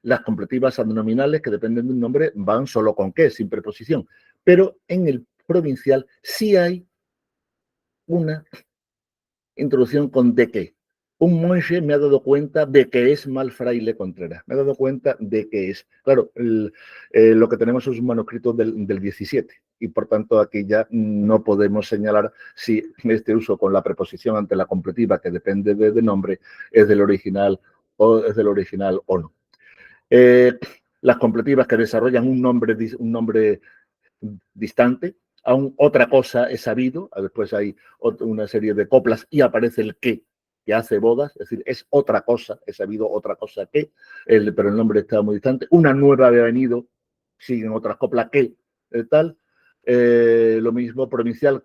las completivas adnominales que dependen de un nombre van solo con qué, sin preposición. Pero en el provincial sí hay una introducción con de qué. Un monje me ha dado cuenta de que es mal fraile Contreras. Me ha dado cuenta de que es. Claro, lo que tenemos es un manuscrito del 17 y por tanto aquí ya no podemos señalar si este uso con la preposición ante la completiva que depende de nombre es del original o no. Las completivas que desarrollan un nombre distante, aún otra cosa es sabido, después hay una serie de coplas y aparece el qué que hace bodas, es decir, es otra cosa, he sabido otra cosa que, pero el nombre estaba muy distante. Una nueva había venido, siguen otras coplas que, tal. Lo mismo provincial,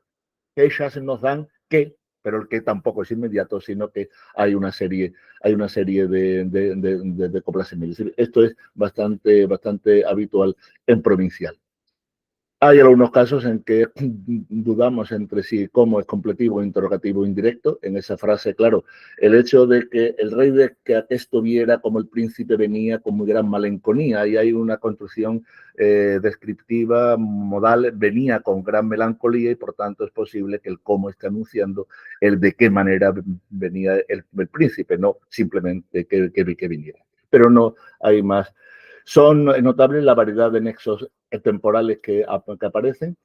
que ellas nos dan que, pero el que tampoco es inmediato, sino que hay una serie de coplas similares. Esto es bastante habitual en provincial. Hay algunos casos en que dudamos entre si cómo es completivo, interrogativo, indirecto. En esa frase, claro, el hecho de que el rey de que esto viera como el príncipe venía con muy gran malenconía, y hay una construcción descriptiva, modal, venía con gran melancolía, y por tanto es posible que el cómo esté anunciando el de qué manera venía el príncipe, no simplemente que viniera. Pero no hay más. Son notables la variedad de nexos temporales que aparecen,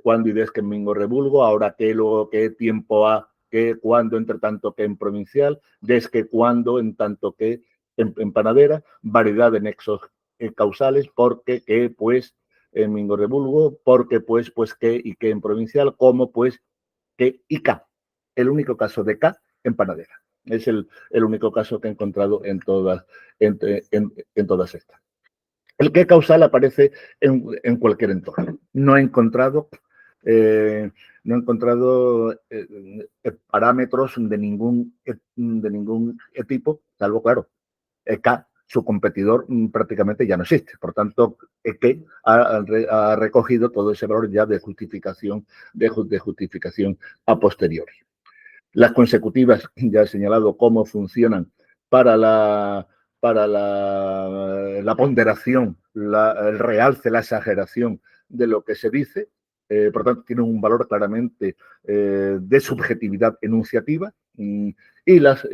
cuándo y des que en Mingo Revulgo, ahora qué, luego qué, tiempo a qué, cuándo, entre tanto que en provincial, des que cuándo, en tanto que en panadera, variedad de nexos causales, porque, qué, pues, en Mingo Revulgo, porque, pues, qué y qué en provincial, como, pues, qué y K. El único caso de K en panadera. Es el único caso que he encontrado en todas estas. El qué causal aparece en cualquier entorno. No he encontrado parámetros de ningún tipo, salvo, claro, K, su competidor, prácticamente ya no existe. Por tanto, que ha recogido todo ese valor ya de justificación a posteriori. Las consecutivas, ya he señalado cómo funcionan para la ponderación, el realce, la exageración de lo que se dice. Por tanto, tienen un valor claramente de subjetividad enunciativa, y las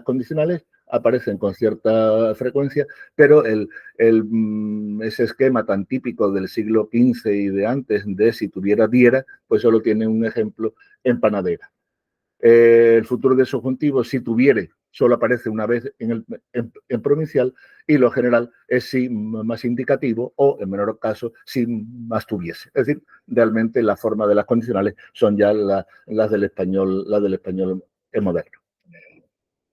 condicionales aparecen con cierta frecuencia, pero ese esquema tan típico del siglo XV y de antes, de si tuviera diera, pues solo tiene un ejemplo en panadera. El futuro de subjuntivo, si tuviere, solo aparece una vez en provincial, y lo general es si más indicativo, o en menor caso si más tuviese. Es decir, realmente la forma de las condicionales son ya las del español moderno.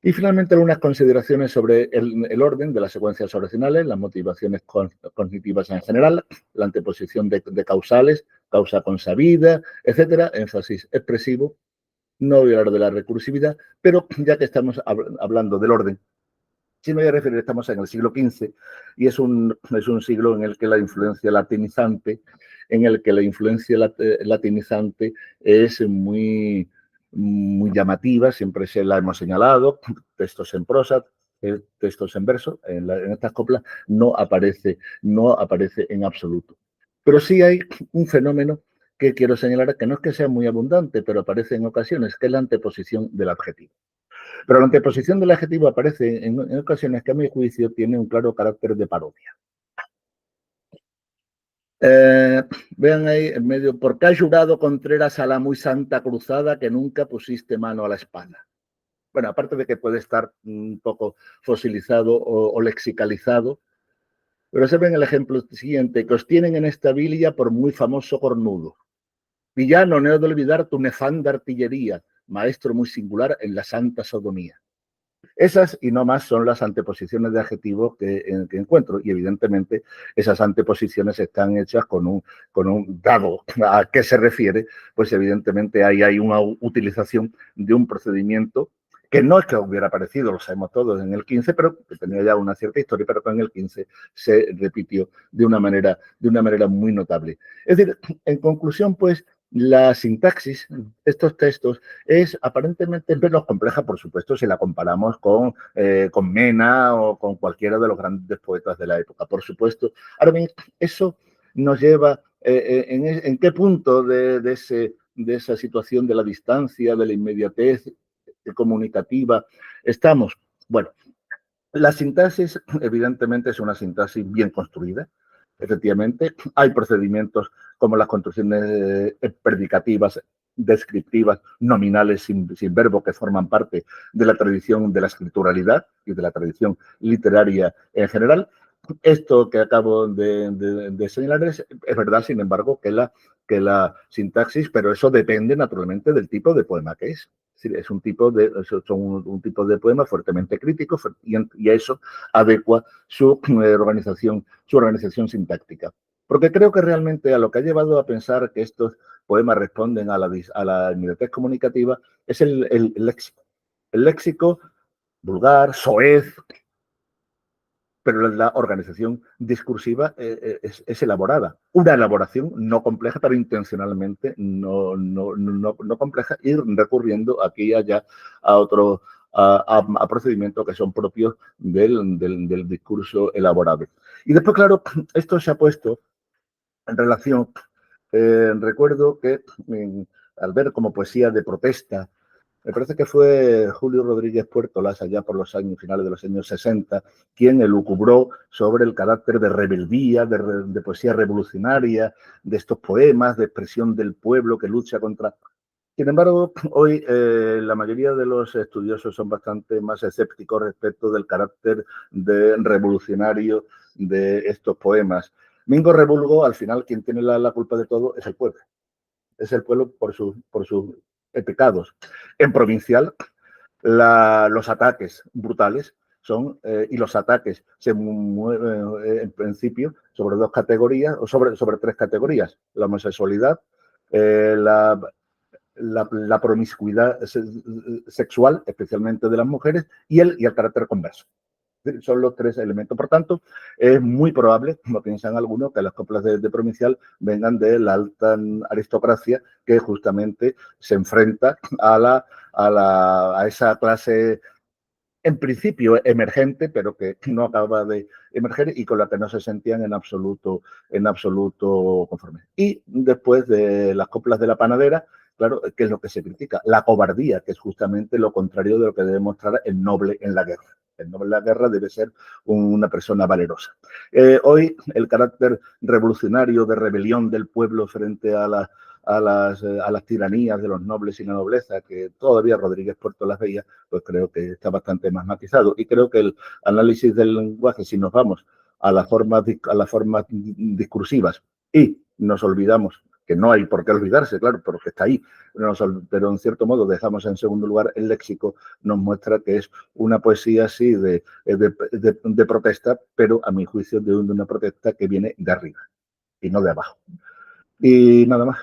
Y finalmente algunas consideraciones sobre el orden de las secuencias oracionales, las motivaciones cognitivas en general, la anteposición de causales, causa consabida, etcétera, énfasis expresivo. No voy a hablar de la recursividad, pero ya que estamos hablando del orden, sí me voy a referir, estamos en el siglo XV, y es un siglo en el que la influencia latinizante es muy llamativa, siempre se la hemos señalado, textos en prosa, textos en verso, en estas coplas no aparece en absoluto. Pero sí hay un fenómeno que quiero señalar, que no es que sea muy abundante, pero aparece en ocasiones, que es la anteposición del adjetivo. Pero la anteposición del adjetivo aparece en ocasiones que, a mi juicio, tiene un claro carácter de parodia. Vean ahí en medio, ¿por qué has jurado, Contreras, a la muy santa cruzada que nunca pusiste mano a la espada? Bueno, aparte de que puede estar un poco fosilizado o lexicalizado, pero se ven el ejemplo siguiente, que os tienen en esta villa por muy famoso cornudo. Villano, no he de olvidar tu nefanda artillería, maestro muy singular en la santa sodomía. Esas y no más son las anteposiciones de adjetivos que encuentro, y evidentemente esas anteposiciones están hechas con un dado a qué se refiere, pues evidentemente ahí hay una utilización de un procedimiento que no es que hubiera aparecido, lo sabemos todos, en el 15, pero que tenía ya una cierta historia, pero que en el 15 se repitió de una manera muy notable. Es decir, en conclusión, pues, la sintaxis de estos textos es aparentemente menos compleja, por supuesto, si la comparamos con Mena o con cualquiera de los grandes poetas de la época, por supuesto. Ahora bien, eso nos lleva, ¿en qué punto de esa situación de la distancia, de la inmediatez comunicativa estamos? Bueno, la sintaxis, evidentemente, es una sintaxis bien construida. Efectivamente, hay procedimientos como las construcciones predicativas, descriptivas, nominales sin verbo, que forman parte de la tradición de la escrituralidad y de la tradición literaria en general. Esto que acabo de señalar es verdad, sin embargo, que la sintaxis, pero eso depende naturalmente del tipo de poema que es. Es un tipo de, son un tipo de poema fuertemente crítico y a eso adecua su organización sintáctica. Porque creo que realmente a lo que ha llevado a pensar que estos poemas responden a la inmediatez comunicativa es el léxico. El léxico vulgar, soez, pero la organización discursiva es elaborada. Una elaboración no compleja, pero intencionalmente no compleja, y recurriendo aquí y allá a procedimientos que son propios del discurso elaborado. Y después, claro, esto se ha puesto en relación, recuerdo que al ver como poesía de protesta, me parece que fue Julio Rodríguez Puertolas, allá por los años finales de los años 60, quien elucubró sobre el carácter de rebeldía, de poesía revolucionaria, de estos poemas, de expresión del pueblo que lucha contra... Sin embargo, hoy la mayoría de los estudiosos son bastante más escépticos respecto del carácter revolucionario de estos poemas. Mingo Rebulgo, al final, quien tiene la culpa de todo es el pueblo. Es el pueblo por sus pecados. En provincial, los ataques brutales son, y los ataques se mueven en principio sobre dos categorías, o sobre tres categorías: la homosexualidad, la promiscuidad sexual, especialmente de las mujeres, y el carácter converso. Son los tres elementos. Por tanto, es muy probable, como piensan algunos, que las coplas de provincial vengan de la alta aristocracia que justamente se enfrenta a esa clase, en principio emergente, pero que no acaba de emerger y con la que no se sentían en absoluto conformes. Y después de las coplas de la panadera, claro, ¿qué es lo que se critica? La cobardía, que es justamente lo contrario de lo que debe mostrar el noble en la guerra. El noble en la guerra debe ser una persona valerosa. Hoy el carácter revolucionario de rebelión del pueblo frente a las tiranías de los nobles y la nobleza, que todavía Rodríguez Puerto las veía, pues creo que está bastante más matizado. Y creo que el análisis del lenguaje, si nos vamos a las formas discursivas y nos olvidamos, que no hay por qué olvidarse, claro, porque está ahí, pero en cierto modo dejamos en segundo lugar el léxico, nos muestra que es una poesía así de protesta, pero a mi juicio de una protesta que viene de arriba y no de abajo. Y nada más.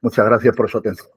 Muchas gracias por su atención.